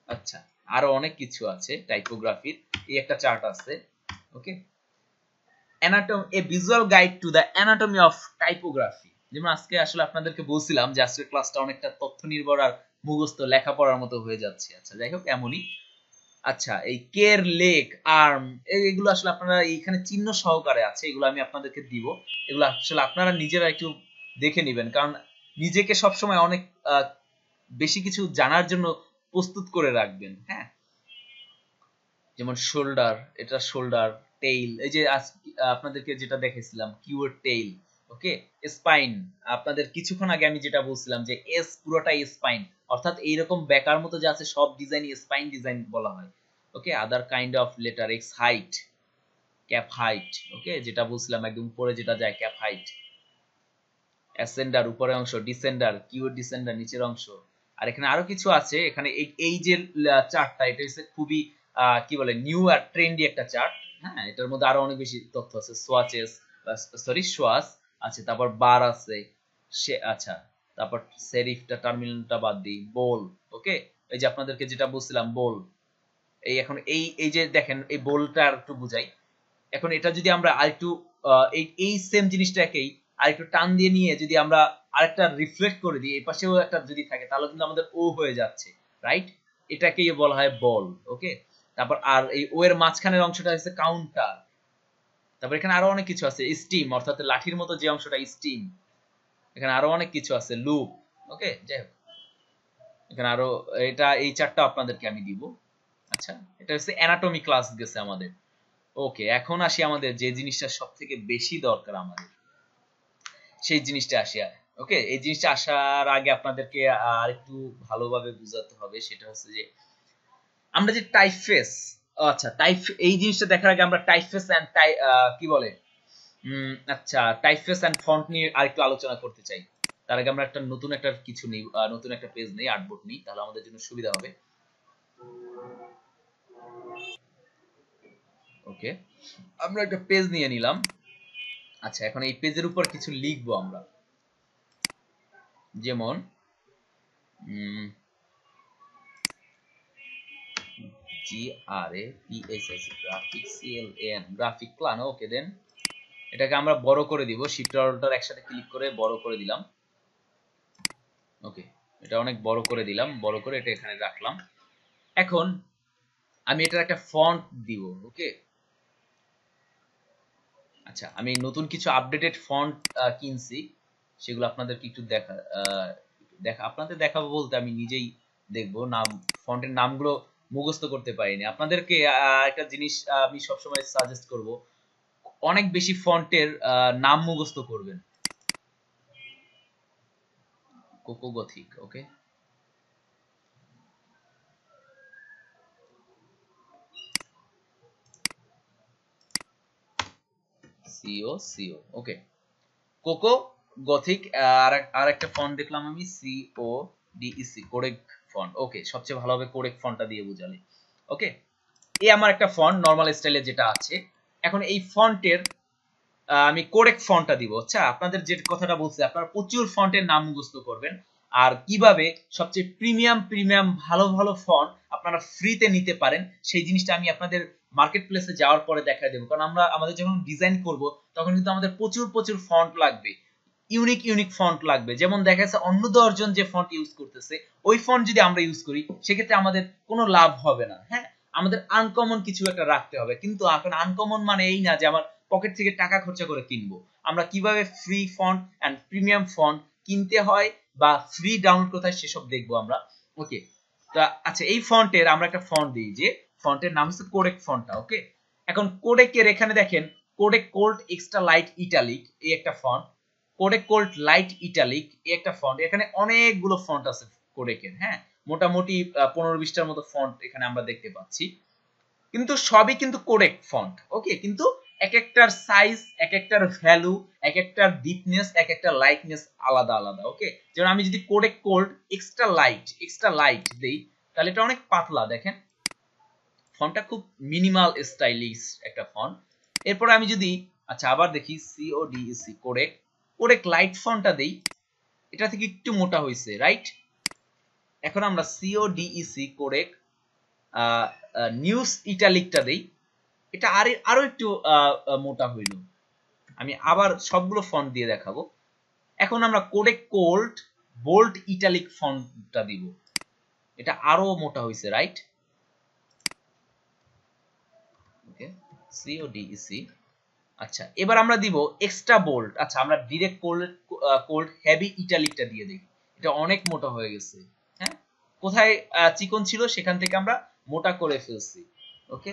আচ্ছা, আরো অনেক কিছু আছে টাইপোগ্রাফির, এই একটা চার্ট আছে। Okay, anatomy, a visual guide to the anatomy of typography. যেমন আজকে আসলে আপনাদেরকে বলছিলাম যে আজকের ক্লাসটা অনেকটা তথ্য নির্ভর আর মুখস্থ লেখাপড়ার মতো হয়ে যাচ্ছে। আচ্ছা, যাই হোক, এমনই। আচ্ছা, এই কের, লেক, আর্ম, এগুলো আসলে আপনারা এইখানে চিহ্ন সহকারে আছে, এগুলো আমি আপনাদেরকে দিব। এগুলো আসলে আপনারা নিজেরা একটু দেখে নেবেন, কারণ নিজেকে সবসময় অনেক বেশি কিছু জানার জন্য প্রস্তুত করে রাখবেন। হ্যাঁ, যেমন শোল্ডার, এটা শোল্ডার, টেইল, এই যে আপনাদেরকে যেটা দেখেছিলাম কিউয়ার টেইল। ওকে, স্পাইন, আপনাদের কিছুক্ষণ আগে আমি যেটা বলছিলাম যে এস পুরোটাই স্পাইন, অর্থাৎ এইরকম বেকার মতো যা আছে সব ডিজাইনই স্পাইন ডিজাইন বলা হয়। Okay, other kind of letter, x height, cap height. Okay, যেটা বলছিলাম একদম উপরে যেটা যায় ক্যাপ হাইট, অ্যাসেন্ডার উপরের অংশ, ডিসেন্ডার, কিউয়ার ডিসেন্ডার নিচের অংশ। আর এখানে আরো কিছু আছে, এখানে এই যে চার্টটা, এটা হচ্ছে খুবই কি বলে নিউ আর ট্রেন্ডি একটা চার্ট। হ্যাঁ, এটার মধ্যে আরো অনেক বেশি তথ্য আছে, সোয়াচেস, সরি সোয়াস আছে, তারপর বার আছে, সে আচ্ছা, তারপর সেরিফটা, টার্মিনালটা বাদ দিই, বোল। ওকে, এই যে আপনাদেরকে যেটা বলছিলাম বোল, এই এখন এই যে দেখেন এই বোলটা আর একটু বুঝাই। এখন এটা যদি আমরা আরেকটু এই সেম জিনিসটাকেই আরেকটু টান দিয়ে নিয়ে যদি আমরা আরেকটা রিফ্লেক্ট করে দিই, এই পাশেও একটা যদি থাকে, তাহলে কিন্তু আমাদের ও হয়ে যাচ্ছে, রাইট? এটাকেই বলা হয় বল। ওকে, তারপর আর এই ও এর মাঝখানের অংশটা হচ্ছে কাউন্টার। তারপর এখানে আরো অনেক কিছু আছে, স্টিম, অর্থাৎ লাঠির মতো যে অংশটা স্টিম। এখানে আরো অনেক কিছু আছে, লুপ। ওকে, যাই হোক, এখানে আরো, এটা এই চারটা আপনাদেরকে আমি দিব। আচ্ছা, এটা হচ্ছে অ্যানাটমি ক্লাস গেছে আমাদের। ওকে, এখন আসি আমাদের যে জিনিসটা সব থেকে বেশি দরকার আমাদের, সেই জিনিসটা আসি। ওকে, এই জিনিসটা আসার আগে আপনাদেরকে আর একটু ভালোভাবে বুঝাতে হবে, সেটা হচ্ছে যে আমরা যে টাইপফেস, আচ্ছা টাইপ, এই জিনিসটা দেখার আগে আমরা টাইপফেস এন্ড কি বলে আচ্ছা টাইপফেস এন্ড ফন্ট নিয়ে আরেকটু আলোচনা করতে চাই। তার আগে আমরা একটা নতুন একটা কিছু নেই, নতুন একটা পেজ নেই, আর্টবোর্ড নেই, তাহলে আমাদের জন্য সুবিধা হবে। ওকে, আমরা একটা পেজ নিয়ে নিলাম। আচ্ছা, এখন এই পেজের উপর কিছু লিখবো আমরা, যেমন গ্রাফিক প্ল্যান। ওকে, দেন এটাকে আমরা বড় করে দিব, শিফট অল্টার একসাথে ক্লিক করে বড় করে দিলাম। ওকে, এটা অনেক বড় করে দিলাম, বড় করে এটা এখানে রাখলাম। এখন আমি এটার একটা ফন্ট দিব। ওকে, আচ্ছা, আমি নতুন কিছু আপডেটেড ফন্ট কিনছি, সেগুলো আপনাদেরকে একটু আপনাদের দেখাবো বলতে আমি নিজেই দেখবো। ফন্টের নামগুলো মুখস্থ করতে পারিনি। আপনাদেরকে একটা জিনিস আমি সবসময় সাজেস্ট করব, অনেক বেশি ফন্টের নাম মুখস্থ করবেন। Coco Gothic. ওকে, সিও। Okay, Coco Gothic. আর একটা ফন্ট দেখলাম আমি, CODEC, কোডেক ফন্ট। ওকে, সবচেয়ে ভালো হবে কোডেক ফন্টটা দিয়ে বুঝালে। ওকে, এই আমার একটা ফন্ট নরমাল স্টাইলে যেটা আছে। এখন এই ফন্টের আমি কোডেক ফন্টটা দিব। আচ্ছা, আপনাদের যে কথাটা বলছি, আপনারা প্রচুর ফন্টের নাম মুখস্থ করবেন, আর কিভাবে সবচেয়ে প্রিমিয়াম ভালো ভালো ফন্ট আপনারা ফ্রিতে নিতে পারেন সেই জিনিসটা আমি আপনাদের মার্কেট প্লেসে যাওয়ার পরে দেখাই দেবো। কারণ আমরা আমাদের যখন ডিজাইন করব তখন কিন্তু আমাদের প্রচুর ফন্ট লাগবে, ইউনিক ফন্ট লাগবে। যেমন দেখা যাচ্ছে অন্য 10 জন যে ফন্ট ইউজ করতেছে, ওই ফন্ট যদি আমরা ইউজ করি সেক্ষেত্রে আমাদের কোনো লাভ হবে না। হ্যাঁ, আমাদের আনকমন কিছু একটা রাখতে হবে। কিন্তু এখন আনকমন মানে এই না যে আমার পকেট থেকে টাকা খরচা করে কিনবো। আমরা কিভাবে free font and premium font কিনতে হয় বা ফ্রি ডাউনলোড কোথায় সেসব দেখবো আমরা। ওকে, তা আচ্ছা, এই ফন্টের আমরা একটা ফন্ট দিই, যে ফন্টের নাম হচ্ছে কোডেক ফন্টটা। ওকে, এখন কোডেকের এখানে দেখেন codec cold extra light italic, এই একটা font. Codec cold light italic, এই একটা ফন্ট। এখানে অনেকগুলো ফন্ট আছে কোডেকের। হ্যাঁ, মোটামুটি 15-20টার মতো ফন্ট এখানে আমরা দেখতে পাচ্ছি, কিন্তু সবই কিন্তু কোডেক ফন্ট। ওকে, কিন্তু এক একটার সাইজ, এক একটার ভ্যালু, এক একটার ডিপনেস, এক একটা লাইটনেস আলাদা আলাদা। ওকে, যেমন আমি যদি কোডেক কোল্ড এক্সট্রা লাইট দেই, তাহলে এটা অনেক পাতলা। দেখেন ফন্টটা খুব মিনিমাল স্টাইলিশ একটা ফন্ট। এরপরে আমি যদি আচ্ছা আবার দেখি CODEC কোডেক লাইট ফন্টটা দেই, এটা থেকে একটু মোটা হয়েছে, রাইট? এখন আমরা CODEC কোডেক নিউজ ইটালিকটা দেই, এটা আরো একটু মোটা হইল। আমি আবার সবগুলো ফন্ট দিয়ে দেখাবো। এখন আমরা কোডেক কোল্ড বোল্ড ইটালিক ফন্টটা দিব, এটা আরো মোটা হয়েছে, রাইট? ওকে, CODEC। আচ্ছা, এবার আমরা দিব এক্সট্রা বোল্ড। আচ্ছা, আমরা ডিরেক্ট কোল্ড হেভি ইটালিকটা দিয়ে দিই, এটা অনেক মোটা হয়ে গেছে। হ্যাঁ, কোথায় চিকন ছিল সেখান থেকে আমরা মোটা করে ফেলছি। ওকে,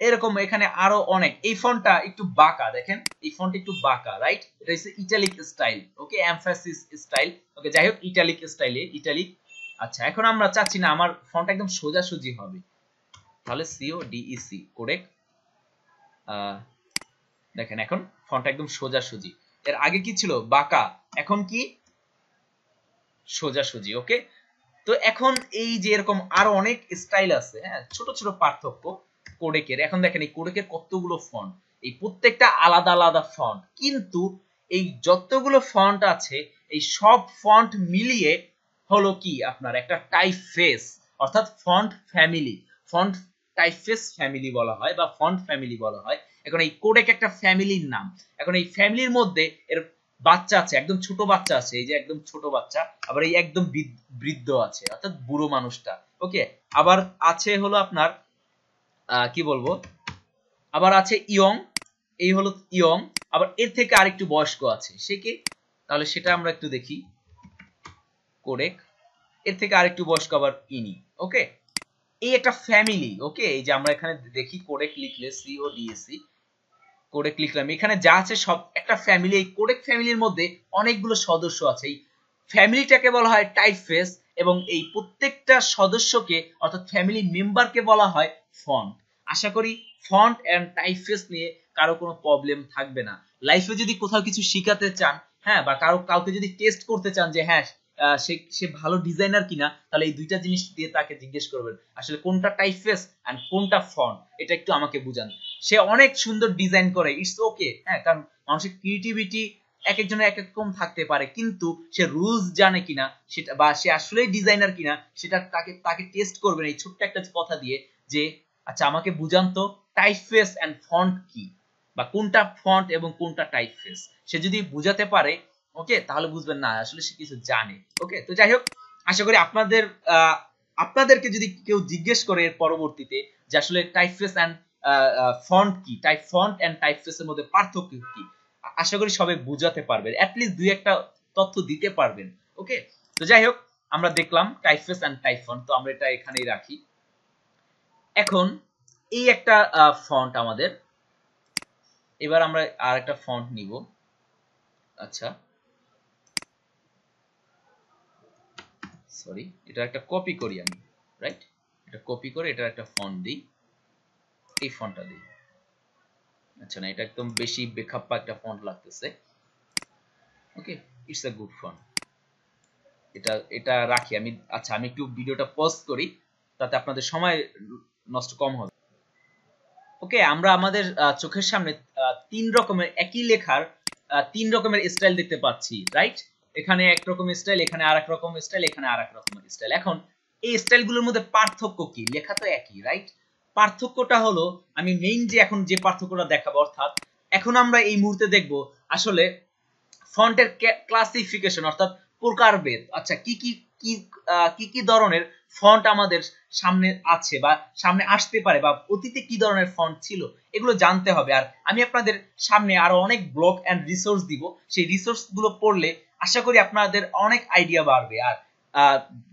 এরকম এখানে আরো অনেক। এই ফন্টটা একটু বাঁকা, দেখেন এই ফন্ট একটু বাঁকা, রাইট? এটা হচ্ছে ইটালিক স্টাইল। ওকে, এমফাসিস স্টাইল। ওকে, যাই হোক, ইটালিক স্টাইলে ইটালিক। আচ্ছা, এখন আমরা চাচ্ছি না আমার ফন্ট একদম সোজাসুজি হবে, তাহলে CODEC কোডেক। দেখেন এখন ফন্ট একদম সোজাসুজি। এর আগে কি ছিল? বাঁকা, এখন কি? সোজাসুজি। ওকে, তো এখন এই যে এরকম আরো অনেক স্টাইল আছে। হ্যাঁ, ছোট পার্থক্য কোডেকের। এখন দেখেন এই কোডেকের কতগুলো ফন্ট, এই প্রত্যেকটা আলাদা আলাদা ফন্ট, কিন্তু এই যতগুলো ফন্ট আছে এই সব ফন্ট মিলিয়ে হলো কি আপনার একটা টাইপফেস, অর্থাৎ font family. Font typeface family বলা হয় বা ফন্ট ফ্যামিলি বলা হয়। এখন এই কোডেক একটা ফ্যামিলির নাম। এখন এই ফ্যামিলির মধ্যে এর বাচ্চা আছে, একদম ছোট বাচ্চা আছে, এই যে একদম ছোট বাচ্চা, আবার এই একদম বৃদ্ধ আছে, অর্থাৎ বুড়ো মানুষটা। ওকে, আবার আছে হলো আপনার কি বলবো, আবার আছে ইয়ং, এই হলো ইয়ং। আবার এর থেকে আরেকটু বয়স্ক আছে, সে কে? তাহলে সেটা আমরা একটু দেখি। কোডেক, এর থেকে আরেকটু বয়স্ক আবার ইনি। ওকে, এই একটা ফ্যামিলি। ওকে, এই যে আমরা এখানে দেখি কোডেক লিখলে CODEC কোডেক লিখলাম, এখানে যা আছে সব একটা ফ্যামিলি। এই কোডেক ফ্যামিলির মধ্যে অনেকগুলো সদস্য আছে। এই ফ্যামিলিটাকে বলা হয় টাইপফেস, এবং এই প্রত্যেকটা সদস্যকে অর্থাৎ ফ্যামিলি মেম্বারকে বলা হয় ফন্ট। আশা করি ফন্ট এন্ড টাইপফেস নিয়ে কারো কোনো প্রবলেম থাকবে না। লাইফে যদি কোথাও কিছু শিখাতে চান, হ্যাঁ, বা কাউকে যদি টেস্ট করতে চান যে হ্যাঁ সে সে ভালো ডিজাইনার কিনা, তাহলে এই দুইটা জিনিস দিয়ে তাকে জিজ্ঞেস করবেন আসলে কোনটা টাইপফেস এন্ড কোনটা ফন্ট, এটা একটু আমাকে বুঝান। সে অনেক সুন্দর ডিজাইন করে, ইটস ওকে, হ্যাঁ, কারণ মানুষের ক্রিয়েটিভিটি এক একজনের এক এক রকম থাকতে পারে, কিন্তু সে রুলস জানে কিনা সেটা, বা সে আসলেই ডিজাইনার কিনা সেটা তাকে তাকে টেস্ট করবেন এই ছোট্ট একটা কথা দিয়ে, যে আচ্ছা আমাকে বুঝান তো টাইপফেস এন্ড ফন্ট কি, বা কোনটা ফন্ট এবং কোনটা টাইপফেস। সে যদি বুঝাতে পারে, ওকে, তাহলে বুঝবেন না আসলে সে কিছু জানে। ওকে, তো যাই হোক, আশা করি আপনাদেরকে যদি কেউ জিজ্ঞেস করে এর পরবর্তীতে যে আসলে টাইপফেস এন্ড ফন্ট কি, ফন্ট এন্ড টাইপফেস এর মধ্যে পার্থক্য কি, আশা করি সবাই বুঝাতে পারবেন, অ্যাটলিস্ট দুই একটা তথ্য দিতে পারবেন। ওকে, তো যাই হোক, আমরা দেখলাম টাইপফেস এন্ড টাইপ ফন্ট, তো আমরা এটা এখানেই রাখি। এখন এই একটা ফন্ট আমাদের, এবার আমরা আর একটা ফন্ট নিব। আচ্ছা, সরি, এটা একটা কপি করি আমি, রাইট, এটা কপি করে এটা একটা ফন্ট দিই, এই ফন্টটা দিই। আচ্ছা, না, এটা একদম বেশি বেখাপ্পা একটা ফন্ট লাগতেছে। ওকে, ইটস আ গুড ফন্ট, এটা এটা রাখি আমি। আচ্ছা, আমি একটু ভিডিওটা পজ করি, তাতে আপনাদের সময় নষ্ট কম হবে। ওকে, আমরা আমাদের চোখের সামনে তিন রকমের একই লেখার তিন রকমের স্টাইল দেখতে পাচ্ছি, রাইট। এখানে এক রকমের স্টাইল, এখানে আরেক রকমের স্টাইল, এখানে আরেক রকমের স্টাইল। এখন এই স্টাইলগুলোর মধ্যে পার্থক্য কি? লেখা তো একই, রাইট। পার্থক্যটা হলো, আমি মেইন যে এখন যে পার্থক্যটা দেখাবো, অর্থাৎ এখন আমরা এই মুহূর্তে দেখব আসলে ফন্টের ক্লাসিফিকেশন, অর্থাৎ প্রকারভেদ। আচ্ছা, কি কি কি কি কি ধরনের ফন্ট আমাদের সামনে আছে বা সামনে আসতে পারে, বা অতীতে কি ধরনের ফন্ট ছিল, এগুলো জানতে হবে। আর আমি আপনাদের সামনে আরো অনেক ব্লগ এন্ড রিসোর্স দিব, সেই রিসোর্স গুলো পড়লে আশা করি আপনাদের অনেক আইডিয়া বাড়বে। আর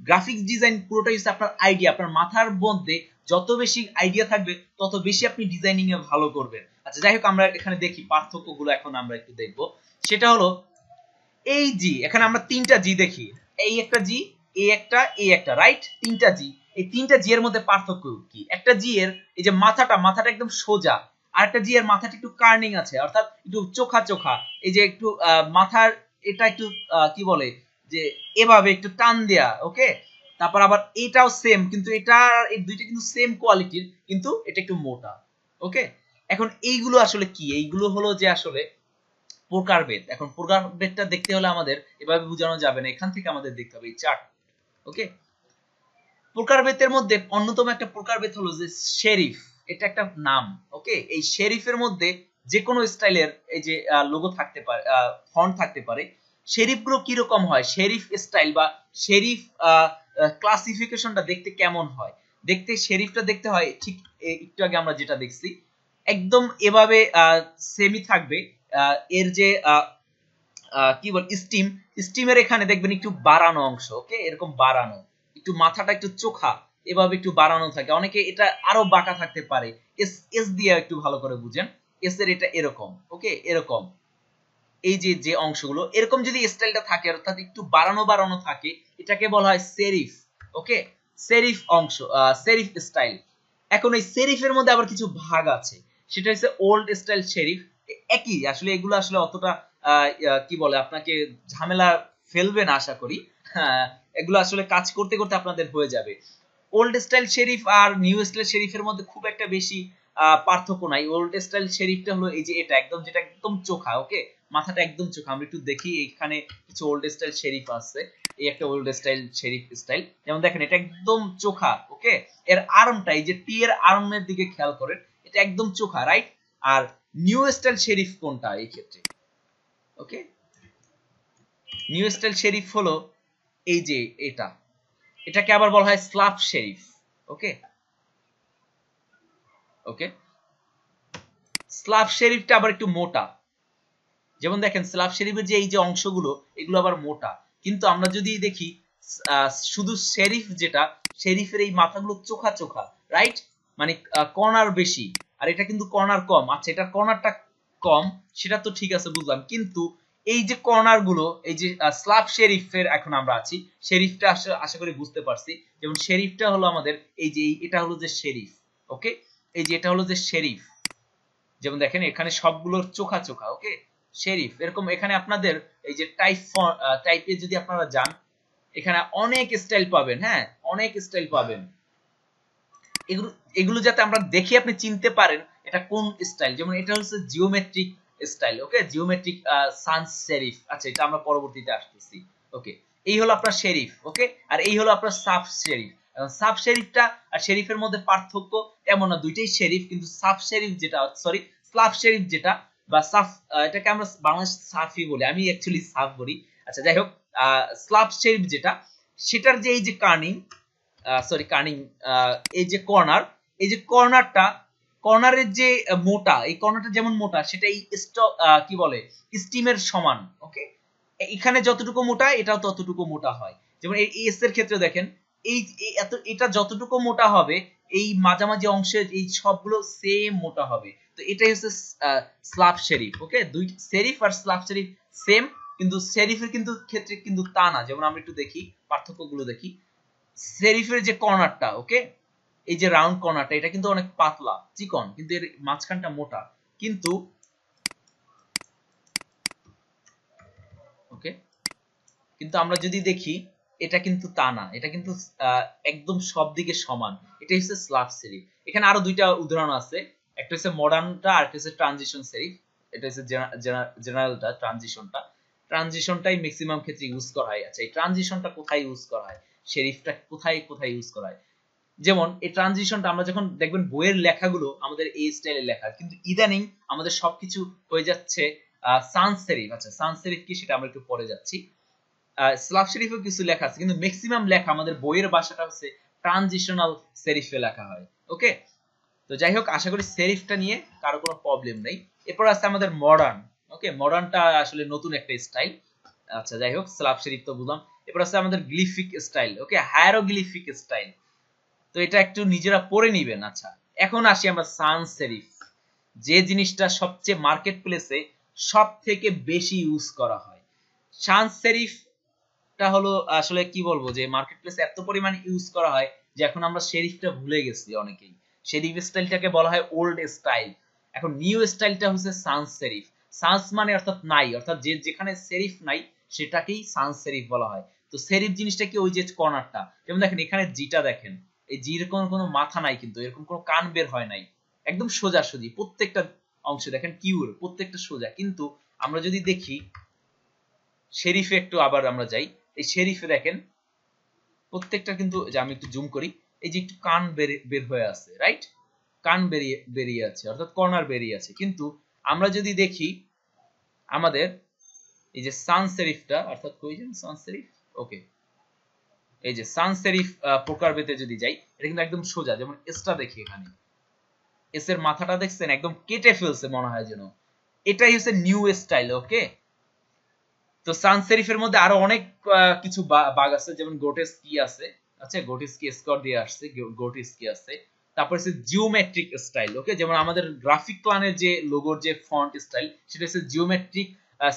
গ্রাফিক্স ডিজাইন পুরোটাই হচ্ছে আপনার আইডিয়া, আপনার মাথার মধ্যে যত বেশি আইডিয়া থাকবে তত বেশি আপনি ডিজাইনিং এ ভালো করবেন। আচ্ছা, যাই হোক, আমরা এখানে দেখি পার্থক্যগুলো, এখন আমরা একটু দেখব। সেটা হলো এই জি, এখানে আমরা তিনটা জি দেখি, এই একটা জি, এই একটা, রাইট, তিনটা জি। এই তিনটা জি এর মধ্যে পার্থক্য কি? একটা জি এর এই যে মাথাটা একদম সোজা, আর একটা জি এর মাথাটা একটু কার্নিং আছে, অর্থাৎ একটু চোখা চোখা, এই যে একটু মাথার এটা একটু কি বলে যে এভাবে একটু টান দেয়া। ওকে, তারপর আবার এটাও সেম, কিন্তু এটা এই দুইটা কিন্তু সেম কোয়ালিটির, কিন্তু এটা একটু মোটা। ওকে, এখন এইগুলো আসলে কি? এইগুলো হলো যে আসলে প্রকারভেদ। এখন প্রকারভেদটা দেখতে হলে আমাদের এভাবে বোঝানো যাবে না, এখান থেকে আমাদের দেখতে হবে এই চার্ট। ওকে, প্রকারভেদের মধ্যে অন্যতম একটা প্রকারভেদ হলো যে শেরিফ, এটা একটা নাম। ওকে, এই শেরিফের মধ্যে যে কোনো স্টাইলের এই যে লোগো থাকতে পারে, ফন্ট থাকতে পারে। শেরিফগুলো কিরকম হয়, শেরিফ স্টাইল বা শেরিফ ক্লাসিফিকেশনটা দেখতে কেমন হয়? দেখতে শেরিফটা দেখতে হয় ঠিক একটু আগে আমরা যেটা দেখছি, একদম এভাবে সেমি থাকবে। এর যে কি বল, স্টিমের এখানে দেখবেন একটু বাড়ানো অংশ। ওকে, এরকম বাড়ানো, একটু মাথাটা একটু চোখা, এভাবে একটু বাড়ানো থাকে। অনেকে এটা আরো বাঁকা থাকতে পারে, এস এস দিয়ে একটু ভালো করে বুঝেন, এস এর এটা এরকম। ওকে, এরকম এই যে যে অংশগুলো এরকম যদি স্টাইলটা থাকে, অর্থাৎ একটু বাড়ানো বাড়ানো থাকে, এটাকে বলা হয় সেরিফ। ওকে, সেরিফ অংশ, সেরিফ স্টাইল। এখন এই সেরিফের মধ্যে আবার কিছু ভাগ আছে, সেটা হচ্ছে ওল্ড স্টাইল সেরিফ। একই আসলে, এগুলো আসলে অতটা কি বলে আপনাকে ঝামেলা ফেলবে না আশা করি। এগুলো আসলে কাজ করতে করতে আপনাদের হয়ে যাবে। ওল্ড স্টাইল শেরিফ আর নিউ স্টাইল শেরিফের মধ্যে খুব একটা বেশি পার্থক্য নাই। ওল্ড স্টাইল শেরিফটা হলো এই যে এটা একদম, যেটা একদম চোখা। ওকে, মাথাটা একদম চোখা। আমরা একটু দেখি, এখানে কিছু ওল্ড স্টাইল শেরিফ আছে। এই একটা ওল্ড স্টাইল শেরিফ স্টাইল, যেমন দেখেন এটা একদম চোখা। ওকে, এর আর্মটা, এই যে টি এর আর্মের দিকে খেয়াল করেন, এটা একদম চোখা, রাইট। আর নিউ স্টাইল শেরিফ কোনটা এই ক্ষেত্রে? ওকে, নিউ স্টাইল শেরিফ হলো এই যে এটা, এটাকে আবার বলা হয় স্লাফ শেরিফ। ওকে, ওকে, স্লাভ শেরিফটা আবার একটু মোটা। যেমন দেখেন স্লাভ শেরিফের যে এই যে অংশগুলো, এগুলো আবার মোটা। কিন্তু আমরা যদি দেখি শুধু শেরিফ যেটা, শেরিফের এই মাথাগুলো চোখা চোখা, রাইট, মানে কর্নার বেশি, আর এটা কিন্তু কর্নার কম। আচ্ছা, এটা কর্নারটা কম, সেটা তো ঠিক আছে, বুঝলাম, কিন্তু এই যে কর্নার গুলো, এই যে স্লাভ শেরিফের এখন আমরা আছি, শেরিফটা আশা করি বুঝতে পারছি। যেমন শেরিফটা হলো আমাদের এই যে এটা হলো যে শেরিফ। ওকে, এই যে এটা হলো যে শেরিফ, যেমন দেখেন এখানে সবগুলোর চোখা চোখা। ওকে, শেরিফ এরকম। এখানে আপনাদের এই যে টাইপে যদি আপনারা যান, এখানে অনেক স্টাইল পাবেন, হ্যাঁ অনেক স্টাইল পাবেন। এগুলো এগুলো যাতে আমরা দেখে আপনি চিনতে পারেন এটা কোন স্টাইল। যেমন এটা হচ্ছে জিওমেট্রিক স্টাইল, ওকে জিওমেট্রিক সানস সেরিফ। আচ্ছা এটা আমরা পরবর্তীতে আসতেছি। ওকে এই হলো আপনার শেরিফ, ওকে আর এই হলো আপনার সাব শেরিফ। সাব শেরিফটা আর শেরিফের মধ্যে পার্থক্য এমন না, দুইটাই শেরিফ, কিন্তু সাব শেরিফ যেটা সরি স্লাব শেরিফ যেটা বা সাফ, এটাকে আমরা বাংলাদেশ সাফি বলি, আমি অ্যাকচুয়ালি সাফ বলি। আচ্ছা যাই হোক, স্লাব শেরিফ যেটা সেটার যে এই যে কার্নিং সরি কার্নিং এই যে কর্নার, এই যে কর্নারটা কর্নারের যে মোটা, এই কর্নারটা যেমন মোটা সেটা এই কি বলে স্টিমের সমান, ওকে এখানে যতটুকু মোটা এটাও ততটুকু মোটা হয়। যেমন এই এস এর ক্ষেত্রে দেখেন এই এত এটা যতটুকু মোটা হবে এই মাঝামাঝি অংশে এই সবগুলো সেম মোটা হবে। তো এটাই হচ্ছে স্লাব শেরিফ, ওকে দুই সেরিফ আর স্লাব শেরিফ সেম, কিন্তু সেরিফের কিন্তু ক্ষেত্রে কিন্তু তা না। যেমন আমরা একটু দেখি পার্থক্যগুলো দেখি। সেরিফের যে কর্নারটা, ওকে এই যে রাউন্ড কর্নারটা এটা কিন্তু অনেক পাতলা চিকন, কিন্তু এর মাঝখানটা মোটা। কিন্তু ওকে কিন্তু আমরা যদি দেখি এটা কিন্তু তা না, এটা কিন্তু একদম সব দিকে সমান। এটা হচ্ছে স্লাব সেরিফ। এখানে আরো দুইটা উদাহরণ আছে, একটা হচ্ছে মডার্নটা আর একটা হচ্ছে ট্রানজিশন সেরিফ। এটা হচ্ছে জেনারেলটা, ট্রানজিশনটাই ম্যাক্সিমাম ক্ষেত্রে ইউজ করা হয়। আচ্ছা এই ট্রানজিশনটা কোথায় ইউজ করা হয়, সেরিফটা কোথায় কোথায় ইউজ করা হয়? যেমন এই ট্রানজিশনটা আমরা যখন দেখবেন বইয়ের লেখাগুলো আমাদের এই স্টাইলে লেখা, কিন্তু ইদানিং আমাদের সবকিছু হয়ে যাচ্ছে সানস সেরিফ। আচ্ছা সানস সেরিফ কি সেটা আমরা একটু পরে যাচ্ছি। স্লাভ সেরিফেও কিছু লেখা আছে, কিন্তু ম্যাক্সিমাম লেখা আমাদের বইয়ের ভাষাটা হচ্ছে ট্রানজিশনাল সেরিফে লেখা হয়। ওকে তো যাই হোক আশা করি সেরিফটা নিয়ে কারো কোনো প্রবলেম নেই। এরপর আছে আমাদের মডার্ন। ওকে মডার্নটা আসলে নতুন একটা স্টাইল। আচ্ছা যাই হোক স্লাভ সেরিফ তো বুঝলাম। এরপর আছে আমাদের গ্লিফিক স্টাইল, ওকে হায়ারোগ্লিফিক স্টাইল। তো এটা একটু নিজেরা পড়ে নিবেন। আচ্ছা এখন আসি আমরা সানস সেরিফ, যে জিনিসটা সবচেয়ে মার্কেট প্লেসে সব থেকে বেশি ইউজ করা হয়। সানস সেরিফটা হলো আসলে কি বলবো যে মার্কেট প্লেসে এত পরিমাণ ইউজ করা হয় যে এখন আমরা সেরিফটা ভুলে গেছি অনেকেই। সেরিফ স্টাইলটাকে বলা হয় ওল্ড স্টাইল। এখন নিউ স্টাইলটা হচ্ছে সানস সেরিফ। সানস মানে অর্থাৎ নাই, অর্থাৎ যে যেখানে সেরিফ নাই সেটাকেই সানস সেরিফ বলা হয়। তো সেরিফ জিনিসটা কি ওই যে কর্নারটা, যেমন দেখেন এখানে জিটা দেখেন, এই জির কোনো মাথা নাই, কিন্তু এরকম কোনো কান বের হয় নাই, একদম সোজাসুজি প্রত্যেকটা অংশে দেখেন কিউর প্রত্যেকটা সোজা। কিন্তু আমরা যদি দেখি শেরিফে একটু আবার আমরা যাই, এই শেরিফে দেখেন প্রত্যেকটা কিন্তু, যে আমি একটু জুম করি, এই যে একটু কান বের হয়ে আছে, রাইট কান বেরিয়ে বেরিয়ে আছে অর্থাৎ কর্নার বেরিয়ে আছে। কিন্তু আমরা যদি দেখি আমাদের এই যে সানস সেরিফটা অর্থাৎ কই যে সানস সেরিফ, ওকে এই যে সানস সেরিফ প্রকারভেদে যদি যাই এটা কিন্তু একদম সোজা। যেমন এসটা দেখি, এখানে এস এর মাথাটা দেখছেন একদম কেটে ফেলছে মনে হয় যেন, এটাই হচ্ছে নিউ স্টাইল। ওকে তো সানস সেরিফের মধ্যে আরো অনেক কিছু বাগ আছে, যেমন গোটেস্কি আছে। আচ্ছা গোটেস্কি স্কোর দিয়ে আসছে, গোটেস্কি আছে। তারপর হচ্ছে জিওমেট্রিক স্টাইল, ওকে যেমন আমাদের গ্রাফিক ক্লানের যে লোগোর যে ফন্ট স্টাইল সেটা হচ্ছে জিওমেট্রিক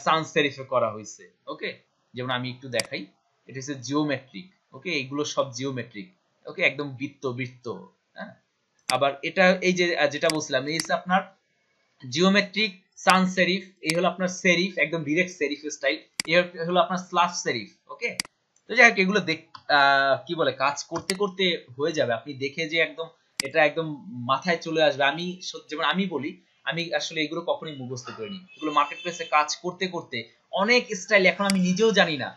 সানস সেরিফে করা হয়েছে। ওকে যেমন আমি একটু দেখাই, এটা হচ্ছে জিওমেট্রিক। ওকে এগুলো সব জিওমেট্রিক, ওকে একদম বৃত্ত বৃত্ত। হ্যাঁ আবার এটা এই যে যেটা বলছিলাম এই হচ্ছে আপনার জিওমেট্রিক সানস সেরিফ, এই হলো আপনার সেরিফ একদম ডিরেক্ট সেরিফ স্টাইল, এই হলো আপনার স্লাভ সেরিফ। ওকে তো যাই হোক এগুলো কি বলে কাজ করতে করতে হয়ে যাবে, আপনি দেখে যে একদম এটা একদম মাথায় চলে আসবে। আমি যেমন আমি বলি আমি আসলে এগুলো কখনোই মুখস্থ করিনি, এগুলো মার্কেট প্লেসে কাজ করতে করতে অনেক স্টাইল এখন আমি নিজেও জানি না,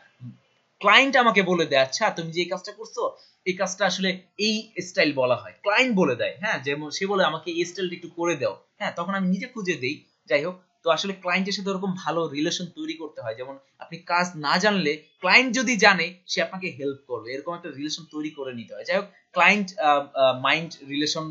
ক্লায়েন্ট আমাকে বলে দেয় আচ্ছা তুমি যে এই কাজটা করছো এই কাজটা আসলে এই স্টাইল বলা হয়, ক্লায়েন্ট বলে দেয়। হ্যাঁ যেমন সে বলে আমাকে এই স্টাইলটা একটু করে দাও, হ্যাঁ তখন আমি নিজে খুঁজে দেই। যাই হোক তো আসলে ক্লায়েন্টের সাথে ওরকম ভালো রিলেশন তৈরি করতে হয়, যেমন আপনি কাজ না জানলে ক্লায়েন্ট যদি জানে সে আপনাকে হেল্প করবে, এরকম একটা রিলেশন তৈরি করে নিতে হয়। যাই হোক ক্লায়েন্ট মাইন্ড রিলেশন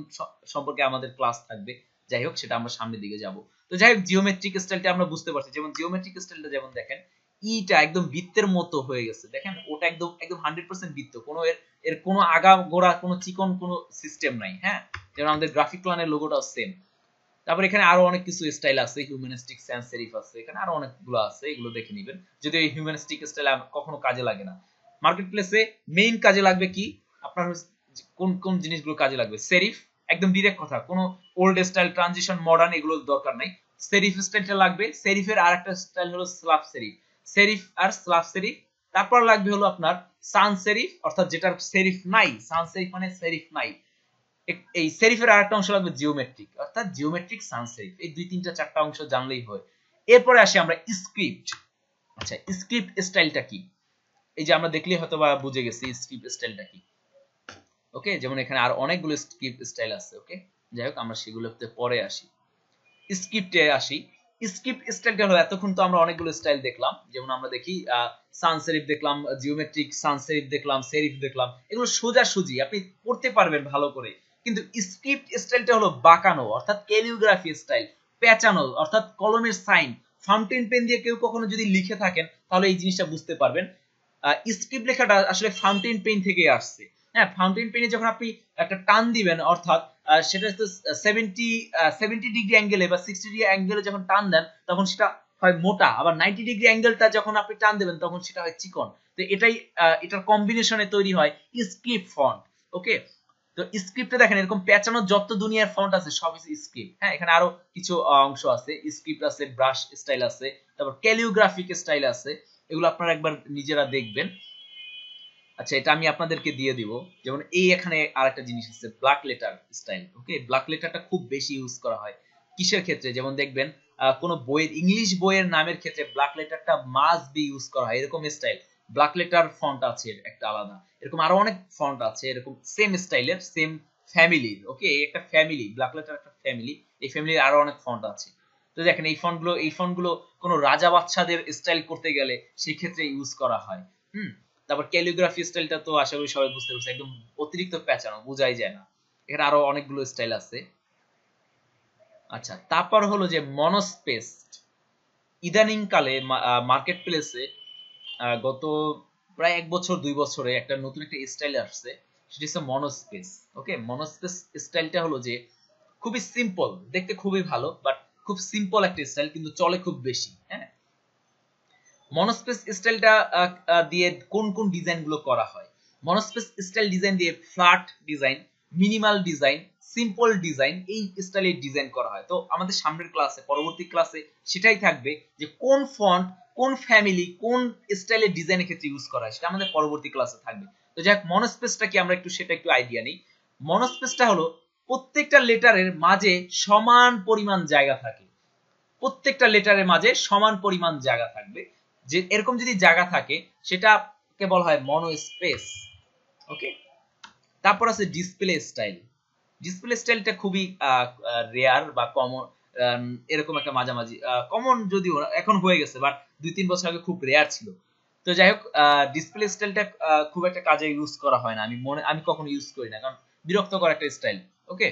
সম্পর্কে আমাদের ক্লাস থাকবে, যাই হোক সেটা আমরা সামনের দিকে যাব। তো যাই হোক জিওমেট্রিক স্টাইলটা আমরা বুঝতে পারছি, যেমন জিওমেট্রিক স্টাইলটা যেমন দেখেন ইটা একদম বৃত্তের মতো হয়ে গেছে, দেখেন ওটা একদম একদম 100% বৃত্ত, কোনো এর কোনো আগা গোড়া কোনো চিকন কোনো সিস্টেম নাই। হ্যাঁ যেমন আমাদের গ্রাফিক প্ল্যানের লোগোটাও সেম। তারপর এখানে আরো অনেক কিছু স্টাইল আছে, হিউম্যানিস্টিক সানস সেরিফ আছে, এখানে আরো অনেকগুলো আছে, এগুলো দেখে নেবেন। যদি এই হিউম্যানিস্টিক স্টাইল কখনো কাজে লাগে না, মার্কেট প্লেসে মেইন কাজে লাগবে কি আপনার কোন কোন জিনিসগুলো কাজে লাগবে, সেরিফ একদম ডিরেক্ট কথা, কোনো ওল্ড স্টাইল ট্রানজিশন মডার্ন এগুলো দরকার নাই, সেরিফ স্টাইলটা লাগবে। সেরিফের আরেকটা স্টাইল হলো স্লাভ সেরিফ, সেরিফ আর স্লাভ সেরিফ। তারপর লাগবে হলো আপনার সান সেরিফ অর্থাৎ যেটার সেরিফ নাই, সান সেরিফ মানে সেরিফ নাই। এই সেরিফের আরেকটা অংশ লাগবে জিওমেট্রিক, অর্থাৎ জিওমেট্রিক সান সেরিফ। এই 2 3টা 4টা অংশ জানলেই হয়। এরপরে আসি আমরা স্ক্রিপ্ট। আচ্ছা, স্ক্রিপ্ট স্টাইলটা কি? এই যে আমরা দেখলেই হয়তো বা বুঝে গেছি স্ক্রিপ্ট স্টাইলটা কি। ওকে, যেমন এখানে আর অনেকগুলো স্ক্রিপ্ট স্টাইল আছে। ওকে, যাই হোক আমরা সেগুলোতে পরে আসি। স্ক্রিপ্টে আসি। স্ক্রিপ্ট স্টাইলটা হলো, এতক্ষণ তো আমরা অনেকগুলো স্টাইল দেখলাম, যেমন আমরা দেখি সান সেরিফ দেখলাম, জিওমেট্রিক সান সেরিফ দেখলাম, সেরিফ দেখলাম, এগুলো সোজাসুজি আপনি পড়তে পারবেন ভালো করে। কিন্তু স্ক্রিপ্ট স্টাইলটা হলো বাঁকানো, অর্থাৎ ক্যালিগ্রাফি স্টাইল, পেঁচানো, অর্থাৎ কলমের সাইন। ফাউন্টেন পেন দিয়ে কেউ কখনো যদি লিখে থাকেন তাহলে এই জিনিসটা বুঝতে পারবেন। স্ক্রিপ্ট লেখাটা আসলে ফাউন্টেন পেন থেকে আসছে। হ্যাঁ, ফাউন্টেন পেনে যখন আপনি একটা টান দিবেন, অর্থাৎ সেটা তো 70 ডিগ্রি অ্যাঙ্গেলে বা 60 ডিগ্রি অ্যাঙ্গেলে যখন টান দেন তখন সেটা হয় মোটা, আবার 90 ডিগ্রি অ্যাঙ্গেলটা যখন আপনি টান দেবেন তখন সেটা হয় চিকন। তো এটাই এটার কম্বিনেশনে তৈরি হয় স্ক্রিপ্ট ফন্ট। ওকে, তো স্ক্রিপ্টে দেখেন এরকম পেঁচানো যত দুনিয়ার ফন্ট আছে সব স্ক্রিপ্ট। হ্যাঁ, এখানে আরো কিছু অংশ আছে, স্ক্রিপ্ট আছে, ব্রাশ স্টাইল আছে, তারপর ক্যালিগ্রাফিক স্টাইল আছে, এগুলো আপনারা একবার নিজেরা দেখবেন। আচ্ছা, এটা আমি আপনাদেরকে দিয়ে দিব। যেমন এই এখানে আরেকটা জিনিস আছে, ব্ল্যাক লেটার স্টাইল। ওকে, ব্ল্যাক লেটারটা খুব বেশি ইউজ করা হয় কিসের ক্ষেত্রে? যেমন দেখবেন কোন বইয়ের, ইংলিশ বইয়ের নামের ক্ষেত্রে ব্ল্যাক লেটারটা মাস্ট বি ইউজ করা হয়, এরকম স্টাইল। ব্ল্যাক লেটার ফন্ট আছে একটা আলাদা, এরকম আরো অনেক ফন্ট আছে এরকম সেম স্টাইলের, সেম ফ্যামিলির। ওকে, একটা ফ্যামিলি, ব্ল্যাক লেটার একটা ফ্যামিলি, এই ফ্যামিলির আরো অনেক ফন্ট আছে। তো দেখেন এই ফন্টগুলো কোনো রাজা বাদশাদের স্টাইল করতে গেলে সেই ক্ষেত্রে ইউজ করা হয়। তারপর ক্যালিগ্রাফি স্টাইলটা তো আশা করি সবাই বুঝতে পারছে, একদম অতিরিক্ত পেঁচানো, বোঝাই যায় না। এখানে আরো অনেকগুলো স্টাইল আছে। আচ্ছা, তারপর হলো যে মনোস্পেস। ইদানিং কালে মার্কেট প্লেসে গত প্রায় 1 বছর 2 বছরে একটা নতুন একটা স্টাইল আসছে, সেটা হচ্ছে মনোস্পেস। ওকে, মনোস্পেস স্টাইলটা হলো যে খুবই সিম্পল, দেখতে খুবই ভালো, বাট খুব সিম্পল একটা স্টাইল, কিন্তু চলে খুব বেশি। হ্যাঁ, মনোস্পেস স্টাইলটা দিয়ে কোন কোন ডিজাইন গুলো করা হয়? মনোস্পেস স্টাইল ডিজাইন দিয়ে flat design, minimal design, simple design, এই স্টাইলের ডিজাইন করা হয়। তো আমাদের সামনের ক্লাসে, পরবর্তী ক্লাসে সেটাই থাকবে যে কোন ফন্ট, কোন ফ্যামিলি, কোন স্টাইলের ডিজাইনের ক্ষেত্রে ইউজ করা হয়, সেটা আমাদের পরবর্তী ক্লাসে থাকবে। তো যাই হোক, মনোস্পেসটা কি আমরা সেটা একটু আইডিয়া নেই। মনোস্পেসটা হলো প্রত্যেকটা লেটারের মাঝে সমান পরিমাণ জায়গা থাকে, প্রত্যেকটা লেটারের মাঝে সমান পরিমাণ জায়গা থাকবে। যে এরকম যদি জায়গা থাকে সেটাকে বলা হয় মনোস্পেস। ওকে, তারপর আছে ডিসপ্লে স্টাইল। ডিসপ্লে স্টাইলটা খুবই রেয়ার বা কমন, এরকম একটা মাঝামাঝি কমন, যদিও এখন হয়ে গেছে, বাট 2-3 বছর আগে খুব রেয়ার ছিল। তো যাই হোক, ডিসপ্লে স্টাইলটা খুব একটা কাজে ইউজ করা হয় না, আমি কখনো ইউজ করি না, কারণ বিরক্তকর একটা স্টাইল। ওকে,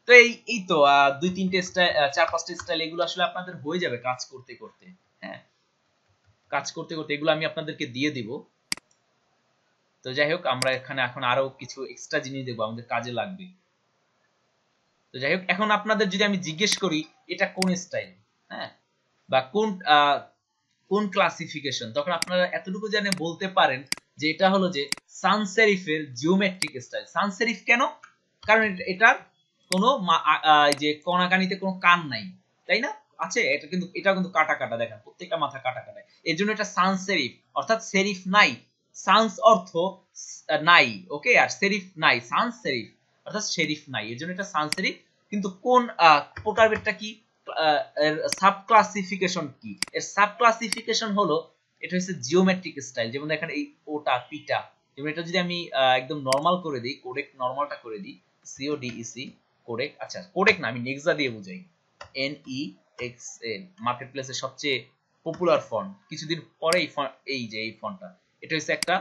তো এই তো 2-3টে স্টাইল, 4-5টা স্টাইল, এগুলো আসলে আপনাদের হয়ে যাবে কাজ করতে করতে। হ্যাঁ, কাজ করতে করতে এগুলো আমি আপনাদেরকে দিয়ে দিব। তো যাই হোক, আমরা এখানে এখন আরো কিছু এক্সট্রা জিনিস দেখবো, আমাদের কাজে লাগবে। তো যাই হোক, এখন আপনাদের যদি আমি জিজ্ঞেস করি এটা কোন স্টাইল, হ্যাঁ, বা কোন ক্লাসিফিকেশন, তখন আপনারা এতটুকু জানে বলতে পারেন যে এটা হলো যে সান সেরিফের জিওমেট্রিক স্টাইল। সান সেরিফ কেন? কারণ এটার কোনো যে কণাকানিতে কোনো কান নাই, তাই না? আছে, এটা কিন্তু কাটা কাটা, দেখেন প্রত্যেকটা মাথা কাটা কাটা, এর জন্য এটা সান সেরিফ, অর্থাৎ সেরিফ নাই। সান্স অর্থ নাই, ওকে, আর সেরিফ নাই, সান্স সেরিফ অর্থাৎ সেরিফ নাই, এর জন্য এটা সান সেরিফ। কিন্তু কোন প্রকারভেদটা কি, এর সাব ক্লাসিফিকেশন কি? এর সাব ক্লাসিফিকেশন হলো এটা হচ্ছে জিওমেট্রিক স্টাইল। যেমন দেখেন এই ওটা পিটা, যেমন এটা যদি আমি একদম নরমাল করে দিই, কোডেক নরমালটা করে দিই, CODEC কোডেক। আচ্ছা, কোডেক না, আমি নেক্সা দিয়ে বুঝাই, NEXA, মার্কেট প্লেসের সবচেয়ে পপুলার ফন্ট। কিছুদিন পরে এই যে এই ফন্টটা, এটা হচ্ছে একটা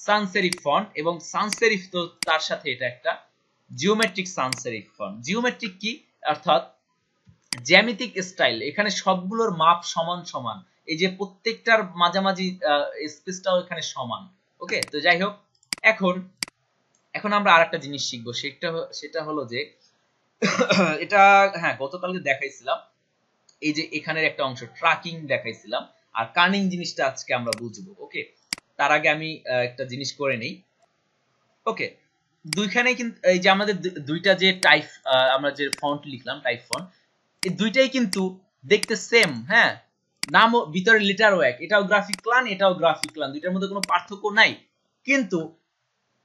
সান সেরিফ ফন্ট, এবং সান সেরিফ তো তার সাথে এটা একটা জিওমেট্রিক সান সেরিফ ফন্ট। জিওমেট্রিক কি? অর্থাৎ জ্যামিতিক স্টাইল, এখানে সবগুলোর মাপ সমান সমান, এই যে প্রত্যেকটার মাঝামাঝি স্পেসটাও এখানে সমান। ওকে, তো যাই হোক, এখন আমরা আরেকটা জিনিস শিখবো, সেটা হলো যে এটা, হ্যাঁ, গতকালকে দেখাইছিলাম, এই যে এখানের একটা অংশ ট্র্যাকিং দেখাইছিলাম, আর কার্নিং জিনিসটা আজকে আমরা বুঝবো। ওকে, তার আগে আমি একটা জিনিস করে নেই। ওকে, দুইখানেই কিন্তু এই যে আমাদের দুইটা যে টাইপ, আমরা যে ফন্ট লিখলাম টাইপ ফন্ট, এই দুইটাই কিন্তু দেখতে সেম। হ্যাঁ, নাম ভিতরে লেটারও এক, এটাও গ্রাফিক ক্লান, এটাও গ্রাফিক ক্লান, দুইটার মধ্যে কোনো পার্থক্য নাই। কিন্তু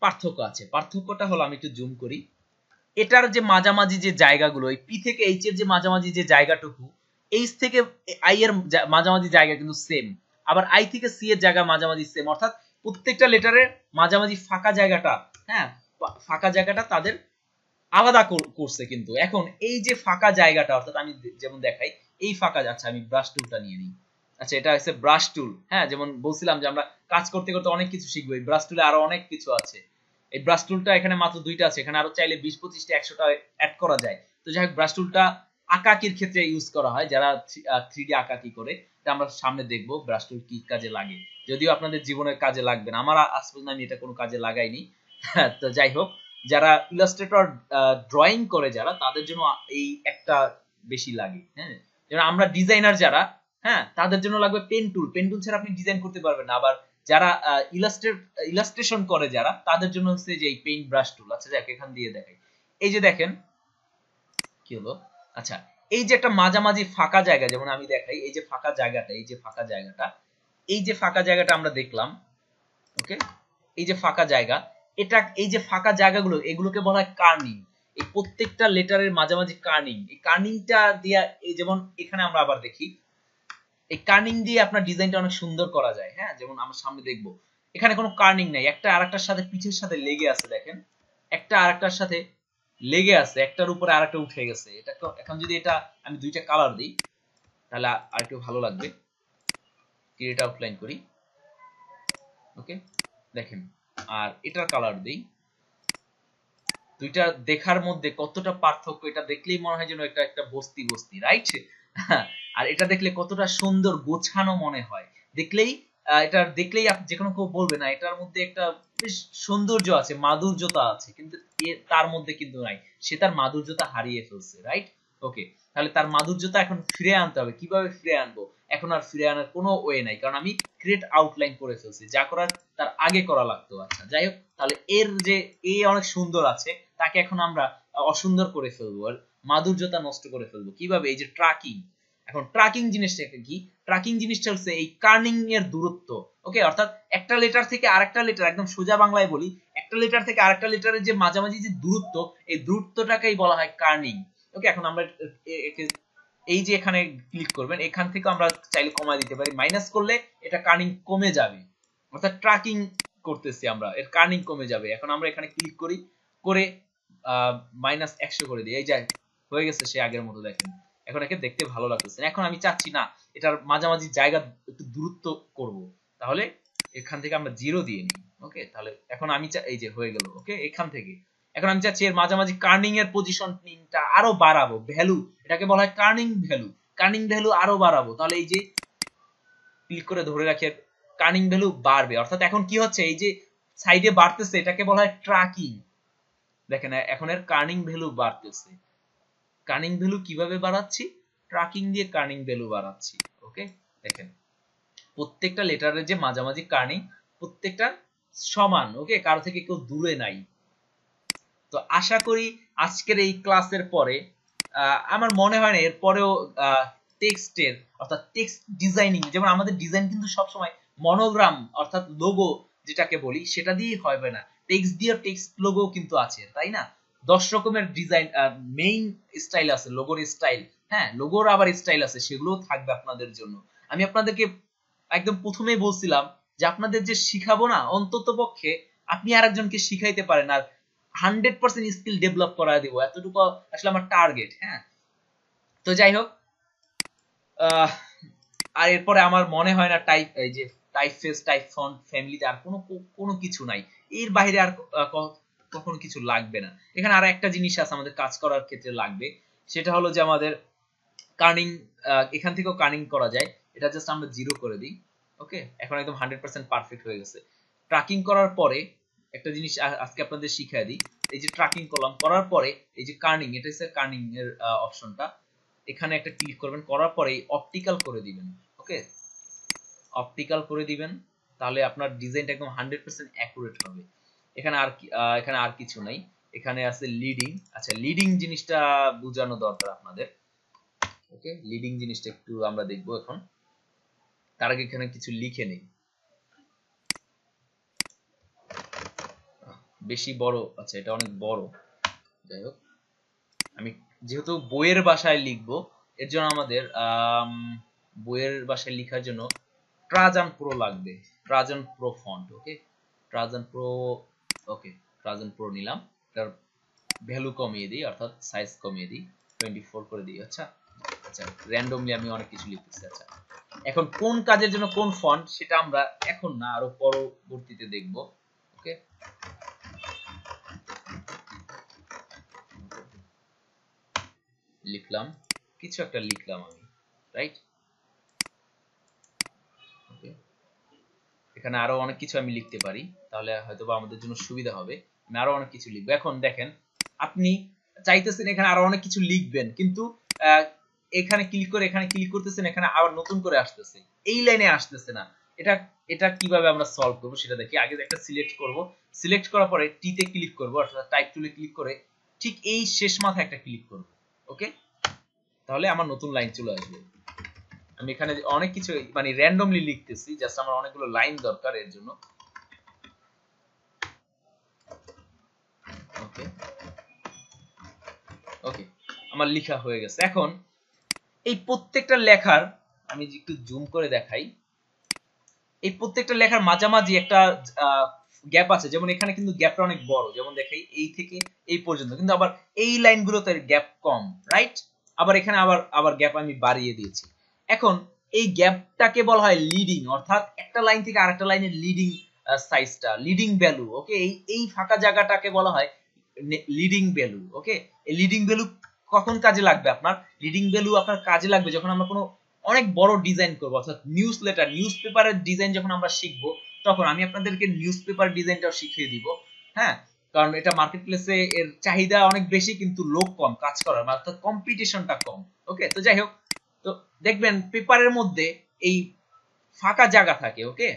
পার্থক্য আছে। পার্থক্যটা হলো, আমি একটু জুম করি, এটার যে মাঝামাঝি যে জায়গাগুলো, এই পি থেকে এইচ এর যে মাঝামাঝি যে জায়গাটুকু, এইচ থেকে আই এর মাঝামাঝি জায়গা কিন্তু সেম, আবার আই থেকে সি এর জায়গা মাঝামাঝি সেম, অর্থাৎ প্রত্যেকটা লেটারের মাঝামাঝি ফাঁকা জায়গাটা, হ্যাঁ ফাঁকা জায়গাটা তাদের আলাদা করছে। কিন্তু এখন এই যে ফাঁকা জায়গাটা, অর্থাৎ আমি যেমন দেখাই এই ফাঁকা, আচ্ছা আমি ব্রাশ টুলটা নিয়ে নিই। আচ্ছা এটা হচ্ছে ব্রাশ টুল, হ্যাঁ যেমন বলছিলাম যে আমরা কাজ করতে করতে অনেক কিছু শিখবো, এই ব্রাশ টুলে আরো অনেক কিছু আছে। এই ব্রাশ টুলটা এখানে মাত্র 2টা আছে, এখানে আরো চাইলে 20, 25টা, 100টা অ্যাড করা যায়। তো যাই হোক, ব্রাশ টুলটা আঁকাকির ক্ষেত্রে ইউজ করা হয়, যারা 3D আঁকাকি করে। আমরা সামনে দেখবো ব্রাশ টুল কি কাজে লাগে, যদিও আপনাদের জীবনের কাজে লাগবে না, আমার আজ পর্যন্ত আমি এটা কোনো কাজে লাগাইনি। তো যাই হোক, যারা ইলাস্ট্রেটর ড্রয়িং করে যারা, তাদের জন্য এই একটা বেশি লাগে। হ্যাঁ যেমন আমরা ডিজাইনার যারা, হ্যাঁ তাদের জন্য লাগবে পেন টুল। পেন টুল ছাড়া আপনি ডিজাইন করতে পারবেন না। আবার যারা ইলাস্ট্রেশন করে যারা, তাদের জন্য হচ্ছে যে এই পেইন্ট ব্রাশ টুল। আচ্ছা যাক, এখান দিয়ে দেখাই। এই যে দেখেন কি হলো, আচ্ছা এই যে একটা মাঝামাঝি ফাঁকা জায়গা, যেমন আমি দেখাই, এই যে ফাঁকা জায়গাটা, এই যে ফাঁকা জায়গাটা, এই যে ফাঁকা জায়গাটা আমরা দেখলাম, ওকে এই যে ফাঁকা জায়গা, এটা এই যে ফাঁকা জায়গাগুলো, এগুলোকে বলা হয় কার্নিং। এই প্রত্যেকটা লেটারের মাঝামাঝি কার্নিং, এই কার্নিংটা দিয়া, এই যেমন এখানে আমরা আবার দেখি, এই কার্নিং দিয়ে আপনার ডিজাইনটা অনেক সুন্দর করা যায়। হ্যাঁ যেমন আমরা সামনে দেখবো, এখানে কোনো কার্নিং নাই, একটা আরেকটার সাথে পিছের সাথে লেগে আছে, দেখেন একটা আরেকটার সাথে লেগে আছে, একটার উপরে আরেকটা উঠে গেছে। এটা এখন যদি এটা আমি 2টা কালার দিই, তাহলে আরেকটু ভালো লাগবে। ক্রিয়েট আউটলাইন করি, ওকে দেখেন, আর এটার কালার দিই। দুইটা দেখার মধ্যে কতটা পার্থক্য, এটা দেখলেই মনে হয় যেন একটা একটা বস্তি বস্তি, রাইট? আর এটা দেখলে কতটা সুন্দর গোছানো মনে হয়, দেখলেই এটা দেখলেই আপনি যে কোনো কেউ বলবে না এটার মধ্যে একটা বেশ সৌন্দর্য আছে, মাধুর্যতা আছে, কিন্তু তার মধ্যে কিন্তু নাই, সে তার মাধুর্যতা হারিয়ে ফেলছে, রাইট? ওকে, তাহলে তার মাধুর্যতা এখন ফিরে আনতে হবে। কিভাবে ফিরে আনবো? এখন আর ফিরে আনার কোনো ওয়ে নাই, কারণ আমি ক্রিয়েট আউটলাইন করে ফেলছি, যা করার তার আগে করা লাগতো। আচ্ছা যাই হোক, তাহলে এর যে এ অনেক সুন্দর আছে, তাকে এখন আমরা অসুন্দর করে ফেলবো, আর মাধুর্যতা নষ্ট করে ফেলবো। কিভাবে? এই যে ট্র্যাকিং। এখন ট্র্যাকিং জিনিসটা কি? ট্র্যাকিং জিনিসটা হচ্ছে এই কার্নিং এর দূরত্ব। ওকে, অর্থাৎ একটা লেটার থেকে আরেকটা লেটার, একদম সোজা বাংলায় বলি, একটা লেটার থেকে আরেকটা লেটারের যে মাঝামাঝি যে দূরত্ব, এই দূরত্বটাকেই বলা হয় কার্নিং। ওকে, এখন আমরা এই যে এখানে ক্লিক করবেন, এখান থেকে আমরা চাইলে কমায় দিতে পারি, মাইনাস করলে এটা কার্নিং কমে যাবে, অর্থাৎ ট্র্যাকিং করতেছি আমরা, এর কার্নিং কমে যাবে। এখন আমরা এখানে ক্লিক করি, করে -100 করে দিই, এই যে হয়ে গেছে সে আগের মতো, দেখেন এখন একে দেখতে ভালো লাগতেছে। এখন আমি চাচ্ছি না এটার মাঝামাঝি জায়গা একটু দূরত্ব করব, তাহলে এখান থেকে আমরা 0 দিয়ে নিই। ওকে, তাহলে এখন আমি এই যে হয়ে গেল। ওকে, এখান থেকে এখন আমি চাচ্ছি এর মাঝামাঝি কার্নিং এর পজিশনটা আরো বাড়াবো, ভ্যালু, এটাকে বলা হয় কার্নিং ভ্যালু। কার্নিং ভ্যালু আরো বাড়াবো, তাহলে এই যে ক্লিক করে ধরে রাখি, কার্নিং ভ্যালু বাড়বে। অর্থাৎ এখন কি হচ্ছে, এই যে সাইডে বাড়তেছে, এটাকে বলা হয় ট্র্যাকিং। দেখেন এখন এর কার্নিং ভ্যালু বাড়তেছে। কার্নিং ভ্যালু কিভাবে বাড়াচ্ছি? ট্র্যাকিং দিয়ে কার্নিং ভ্যালু বাড়াচ্ছি। ওকে, দেখেন প্রত্যেকটা লেটারের যে মাঝামাঝি কার্নিং, প্রত্যেকটা সমান। ওকে, কারো থেকে কেউ দূরে নাই। তো আশা করি আজকের এই ক্লাসের পরে, আমার মনে হয় না এরপরেও টেক্সটের, অর্থাৎ টেক্সট ডিজাইনিং, যেমন আমাদের ডিজাইন কিন্তু সবসময় মনোগ্রাম অর্থাৎ লোগো যেটাকে বলি, সেটা দিয়েই হবে না, টেক্সট দিয়ে টেক্সট লোগো কিন্তু আছে, তাই না? 10 রকমের ডিজাইন, মেইন স্টাইল আছে লোগোর স্টাইল। হ্যাঁ, লোগোর আবার স্টাইল আছে, সেগুলোও থাকবে আপনাদের জন্য। আমি আপনাদেরকে একদম প্রথমেই বলছিলাম যে আপনাদের যে শিখাবো না, অন্তত পক্ষে আপনি আরেকজনকে শিখাইতে পারেন, আর 100% স্কিল ডেভেলপ করা দিব, এতটুকু আসলে আমার টার্গেট। হ্যাঁ, তো যাই হোক, আর এরপরে আমার মনে হয় না এই যে টাইপ ফেস, টাইপ ফন্ট ফ্যামিলিতে আর কোনো কিছু নাই, এর বাইরে আর কখনো কিছু লাগবে না। এখানে আর একটা জিনিস আছে আমাদের কাজ করার ক্ষেত্রে লাগবে, সেটা হলো যে আমাদের কার্নিং, এখান থেকেও কার্নিং করা যায়, এটা জাস্ট আমরা 0 করে দিই। ওকে, এখন একদম 100% পারফেক্ট হয়ে গেছে। ট্র্যাকিং করার পরে একটা জিনিস আজকে আপনাদের শিখিয়ে দিই, এই যে ট্র্যাকিং করলাম, করার পরে এই যে কার্নিং, এটা হচ্ছে কার্নিং এর অপশনটা, এখানে একটা ক্লিক করবেন, করার পরে অপটিক্যাল করে দিবেন। ওকে, অপটিক্যাল করে দিবেন, তাহলে আপনার ডিজাইনটা একদম 100% অ্যাকুরেট হবে। এখানে আর কিছু নাই, এখানে আছে লিডিং। আচ্ছা, লিডিং জিনিসটা বোঝানো দরকার আপনাদের। ওকে, লিডিং জিনিসটা একটু আমরা দেখবো এখন, তার আগে এখানে কিছু লিখে নেই। বেশি বড়, আচ্ছা এটা অনেক বড়। যাই হোক, আমি যেহেতু বইয়ের ভাষায় লিখবো, এর জন্য আমাদের বইয়ের ভাষায় লেখার জন্য ট্রাজান প্রো লাগবে। ট্রাজান প্রো ফন্ট, ওকে। ট্রাজান প্রো, ওকে, ট্রাজান প্রো নিলাম। এটার ভ্যালু কমিয়ে দিই, অর্থাৎ সাইজ কমিয়ে দিই, 24 করে দিই। আচ্ছা আচ্ছা, র্যান্ডমলি আমি অনেক কিছু লিখতেছি। আচ্ছা, এখন কোন কাজের জন্য কোন ফন্ট সেটা আমরা এখন না, আরো পরবর্তীতে দেখব। ওকে, লিখলাম, কিছু একটা লিখলাম আমি, রাইট? ওকে, এখানে আরো অনেক কিছু আমি লিখতে পারি, তাহলে হয়তোবা আমাদের জন্য সুবিধা হবে। আমি আরো অনেক কিছু লিখবো। এখন দেখেন, আপনি চাইতেছেন এখানে আরো অনেক কিছু লিখবেন, কিন্তু এখানে ক্লিক করে এখানে ক্লিক করতেছেন, এখানে আবার নতুন করে আসতেছে, এই লাইনে আসতেছে না। এটা এটা কিভাবে আমরা সলভ করব সেটা দেখি। আগে একটা সিলেক্ট করব, সিলেক্ট করার পরে টি তে ক্লিক করব, অর্থাৎ টাইপ টুলে ক্লিক করে ঠিক এই শেষ মাথায় একটা ক্লিক করব। ওকে, তাহলে আমার নতুন লাইন চলে আসবে। আমি এখানে অনেক কিছু মানে র্যান্ডমলি লিখতেছি, জাস্ট আমার অনেকগুলো লাইন দরকার এর জন্য। ওকে ওকে, আমার লেখা হয়ে গেছে। এখন এই প্রত্যেকটা লেখার আমি একটু জুম করে দেখাই, এই প্রত্যেকটা লেখার মাঝামাঝি একটা গ্যাপ আছে। যেমন এখানে কিন্তু গ্যাপটা অনেক বড়, যেমন দেখাই এই থেকে এই পর্যন্ত, কিন্তু আবার এই লাইনগুলোতে গ্যাপ কম, রাইট? আবার এখানে আবার আবার গ্যাপ আমি বাড়িয়ে দিয়েছি। এখন এই গ্যাপটাকে বলা হয় লিডিং, অর্থাৎ একটা লাইন থেকে আরেকটা লাইনের লিডিং সাইজটা, লিডিং ভ্যালু। ওকে, এই এই ফাঁকা জায়গাটাকে বলা হয় লিডিং ভ্যালু। ওকে, এই লিডিং ভ্যালু কখন কাজে লাগবে? আপনার লিডিং ভ্যালু আপনার কাজে লাগবে যখন আমরা কোনো অনেক বড় ডিজাইন করবো, অর্থাৎ নিউজ লেটার, নিউজ পেপারের ডিজাইন যখন আমরা শিখবো, তখন আমি আপনাদেরকে নিউজ পেপার ডিজাইনটাও শিখিয়ে দিব। হ্যাঁ, কারণ এটা মার্কেট প্লেসে এর চাহিদা অনেক বেশি, কিন্তু লোক কম কাজ করার, অর্থাৎ কম্পিটিশনটা কম। ওকে, তো যাই হোক, তো দেখবেন পেপারের মধ্যে এই ফাঁকা জায়গা থাকে। ওকে,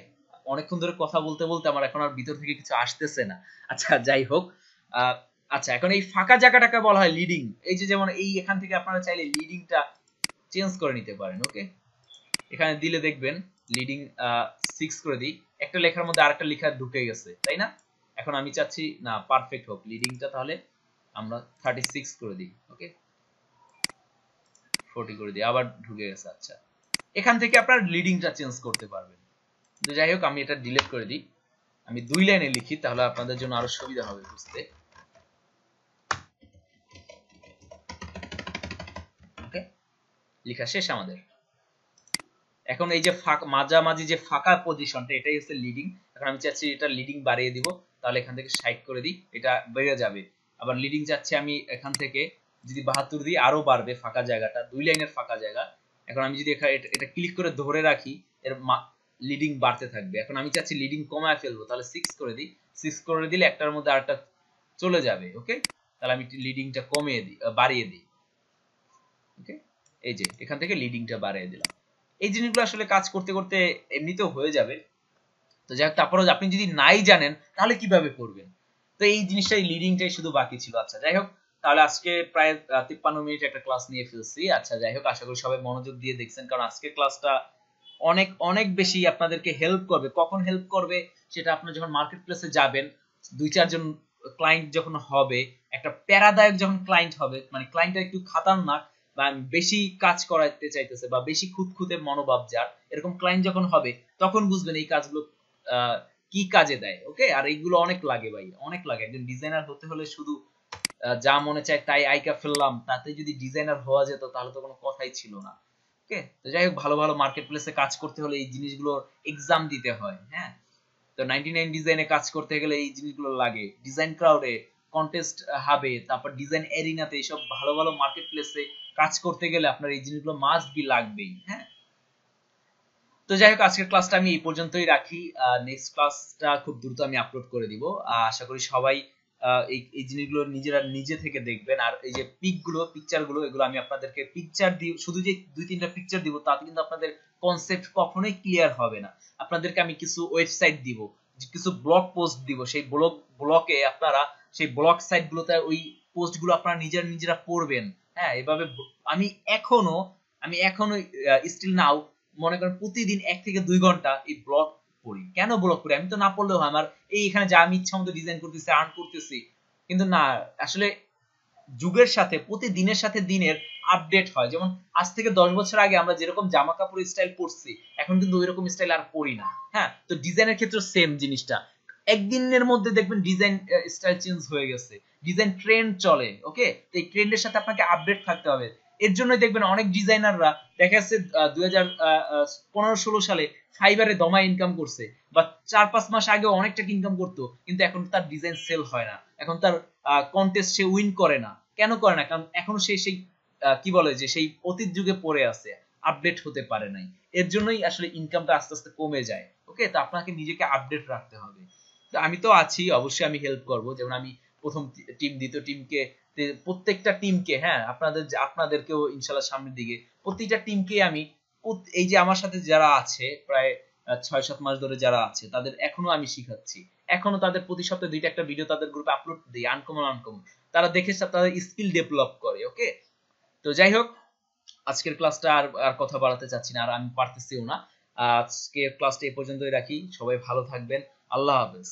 অনেকক্ষণ ধরে কথা বলতে বলতে আমার এখন আর ভিতর থেকে কিছু আসতেছে না। আচ্ছা, যাই হোক, আচ্ছা, এখন এই ফাঁকা জায়গাটাকে বলা হয় লিডিং। এই যে যেমন এই এখান থেকে আপনারা চাইলে লিডিংটা চেঞ্জ করে নিতে পারেন। ওকে, এখানে দিলে দেখবেন লিডিং 6 করে দিই, একটা লেখার মধ্যে আরেকটা লেখা ঢুকে গেছে, তাই না? এখন আমি চাচ্ছি না পারফেক্ট হোক লিডিংটা, তাহলে আমরা 36 করে দিই। ওকে, 40 করে দিই, আবার ঢুকে গেছে। আচ্ছা, এখান থেকে আপনার লিডিংটা চেঞ্জ করতে পারবেন। তো যাই হোক, আমি এটা ডিলিট করে দিই, আমি 2 লাইনে লিখি, তাহলে আপনাদের জন্য আরো সুবিধা হবে বুঝতে। ওকে, লেখা শেষ আমাদের। এখন এই যে মাঝামাঝি যে ফাঁকা পজিশনটা, এটাই হচ্ছে লিডিং। এখন আমি চাচ্ছি এটা লিডিং বাড়িয়ে দিব, তাহলে এখান থেকে 60 করে দিই, এটা বেড়ে যাবে। আবার লিডিং চাচ্ছি আমি এখান থেকে যদি 72 দিই, আরো বাড়বে ফাঁকা জায়গাটা, 2 লাইনের ফাঁকা জায়গা। এখন আমি যদি এটা ক্লিক করে ধরে রাখি, এর লিডিং বাড়তে থাকবে। এখন আমি চাচ্ছি লিডিং কমায় ফেলবো, তাহলে 6 করে দিই, 6 করে দিলে একটার মধ্যে আরেকটা চলে যাবে। ওকে, তাহলে আমি লিডিংটা কমিয়ে দিই, বাড়িয়ে দিই। ওকে, এই যে এখান থেকে লিডিংটা বাড়িয়ে দিলাম। এই জিনিসগুলো আসলে কাজ করতে করতে এমনিতেও হয়ে যাবে। তো যাই হোক, তারপরেও আপনি যদি নাই জানেন তাহলে কিভাবে করবেন? তো এই জিনিসটাই, লিডিংটাই শুধু বাকি ছিল। আচ্ছা, যাই হোক, তাহলে আজকে প্রায় 53 মিনিট একটা ক্লাস নিয়ে ফেলছি। আচ্ছা, যাই হোক, আশা করি সবাই মনোযোগ দিয়ে দেখছেন, কারণ আজকের ক্লাসটা অনেক অনেক বেশি আপনাদেরকে হেল্প করবে। কখন হেল্প করবে সেটা আপনারা যখন মার্কেট প্লেসে যাবেন, 2-4 জন ক্লায়েন্ট যখন হবে, একটা প্যারাদায়ক যখন ক্লায়েন্ট হবে, মানে ক্লায়েন্টটা একটু খাতারনাক বা বেশি কাজ করাতে চাইতেছে বা বেশি খুঁতখুঁতে মনোভাব যার, এরকম ক্লায়েন্ট যখন হবে, তখন বুঝবেন এই কাজগুলো কি কাজে দেয়। ওকে, আর এইগুলো অনেক লাগে ভাই, অনেক লাগে। একজন ডিজাইনার হতে হলে শুধু যা মনে চায় তাই আইকা ফেললাম, তাতে যদি ডিজাইনার হওয়া যেত তাহলে তো কোনো কথাই ছিল না। ওকে, তো যাই হোক, ভালো ভালো মার্কেট প্লেসে কাজ করতে হলে এই জিনিসগুলোর এক্সাম দিতে হয়। হ্যাঁ, তো 99 ডিজাইনে কাজ করতে গেলে এই জিনিসগুলো লাগে। ডিজাইন ক্রাউডে, কন্টেস্ট হাবে, তারপর ডিজাইন এরিনাতে, এইসব ভালো ভালো মার্কেট প্লেসে কাজ করতে গেলে আপনার এই জিনিসগুলো মাস্ট বি লাগবেই। হ্যাঁ, তো যাই হোক, আজকের ক্লাসটা আমি এই পর্যন্তই রাখি। নেক্সট ক্লাসটা খুব দ্রুত আমি আপলোড করে দিব। আশা করি সবাই এই জিনিসগুলো নিজেরা নিজে থেকে দেখবেন। আর এই যে পিকচারগুলো, এগুলো আমি আপনাদেরকে পিকচার দিই, শুধু যে 2-3টা পিকচার দিব তাতে কিন্তু আপনাদের কনসেপ্ট কখনোই ক্লিয়ার হবে না। আপনাদেরকে আমি কিছু ওয়েবসাইট দিব, কিছু ব্লগ পোস্ট দিব, সেই ব্লকে আপনারা সেই ব্লগ সাইটগুলোতে ওই পোস্টগুলো আপনারা নিজেরা পড়বেন। হ্যাঁ, এভাবে আমি এখনো স্টিল নাও মনে করেন প্রতিদিন 1 থেকে 2 ঘন্টা এই ব্লগ করি? কেন ব্লক করি? আমি তো না পড়লেও হয়, আমার এই এখানে যা আমি ইচ্ছা মতো ডিজাইন করতেছি, আর্ন করতেছি। কিন্তু না, আসলে যুগের সাথে প্রতিদিনের সাথে দিনের আপডেট হয়। যেমন আজ থেকে 10 বছর আগে আমরা যেরকম জামা কাপড় স্টাইল পরছি, এখন কিন্তু ওইরকম স্টাইল আর পরি না। হ্যাঁ, তো ডিজাইনের ক্ষেত্রে সেম জিনিসটা, একদিনের মধ্যে দেখবেন ডিজাইন স্টাইল চেঞ্জ হয়ে গেছে, ডিজাইন ট্রেন্ড চলে। ওকে, তো এই ট্রেন্ডের সাথে আপনাকে আপডেট থাকতে হবে। এর জন্যই দেখবেন অনেক ডিজাইনাররা দেখা যাচ্ছে 2015-16 সালে ফাইবারে দমা ইনকাম করছে, বা 4-5 মাস আগে অনেকটা ইনকাম করতো, কিন্তু এখন তার ডিজাইন সেল হয় না, এখন তার কন্টেস্ট সে উইন করে না। কেন করে না? কারণ এখনো সে সেই কি বলে যে সেই অতীত যুগে পড়ে আছে, আপডেট হতে পারে নাই। এর জন্যই আসলে ইনকামটা আস্তে আস্তে কমে যায়। ওকে, তো আপনাকে নিজেকে আপডেট রাখতে হবে। তো আমি তো আছি, অবশ্যই আমি হেল্প করব। যেমন আমি প্রথম টিম, দ্বিতীয় টিমকে, প্রত্যেকটা টিমকে, হ্যাঁ আপনাদেরকেও ইনশাল্লাহ সামনের দিকে প্রত্যেকটা টিমকে আমি এই যে আমার সাথে যারা আছে প্রায় 6-7 মাস ধরে যারা আছে, তাদের এখনো আমি শিখাচ্ছি। এখনো তাদের প্রতি সপ্তাহে 2টা একটা ভিডিও তাদের গ্রুপে আপলোড দিই, আনকমন আনকমন। তারা দেখে তাদের স্কিল ডেভেলপ করে। ওকে, তো যাই হোক, আজকের ক্লাসটা আর আর কথা বাড়াতে চাচ্ছি না, আর আমি পারতেছিও না। আজকের ক্লাসটা এই পর্যন্তই রাখি। সবাই ভালো থাকবেন। আল্লাহ হাফেজ।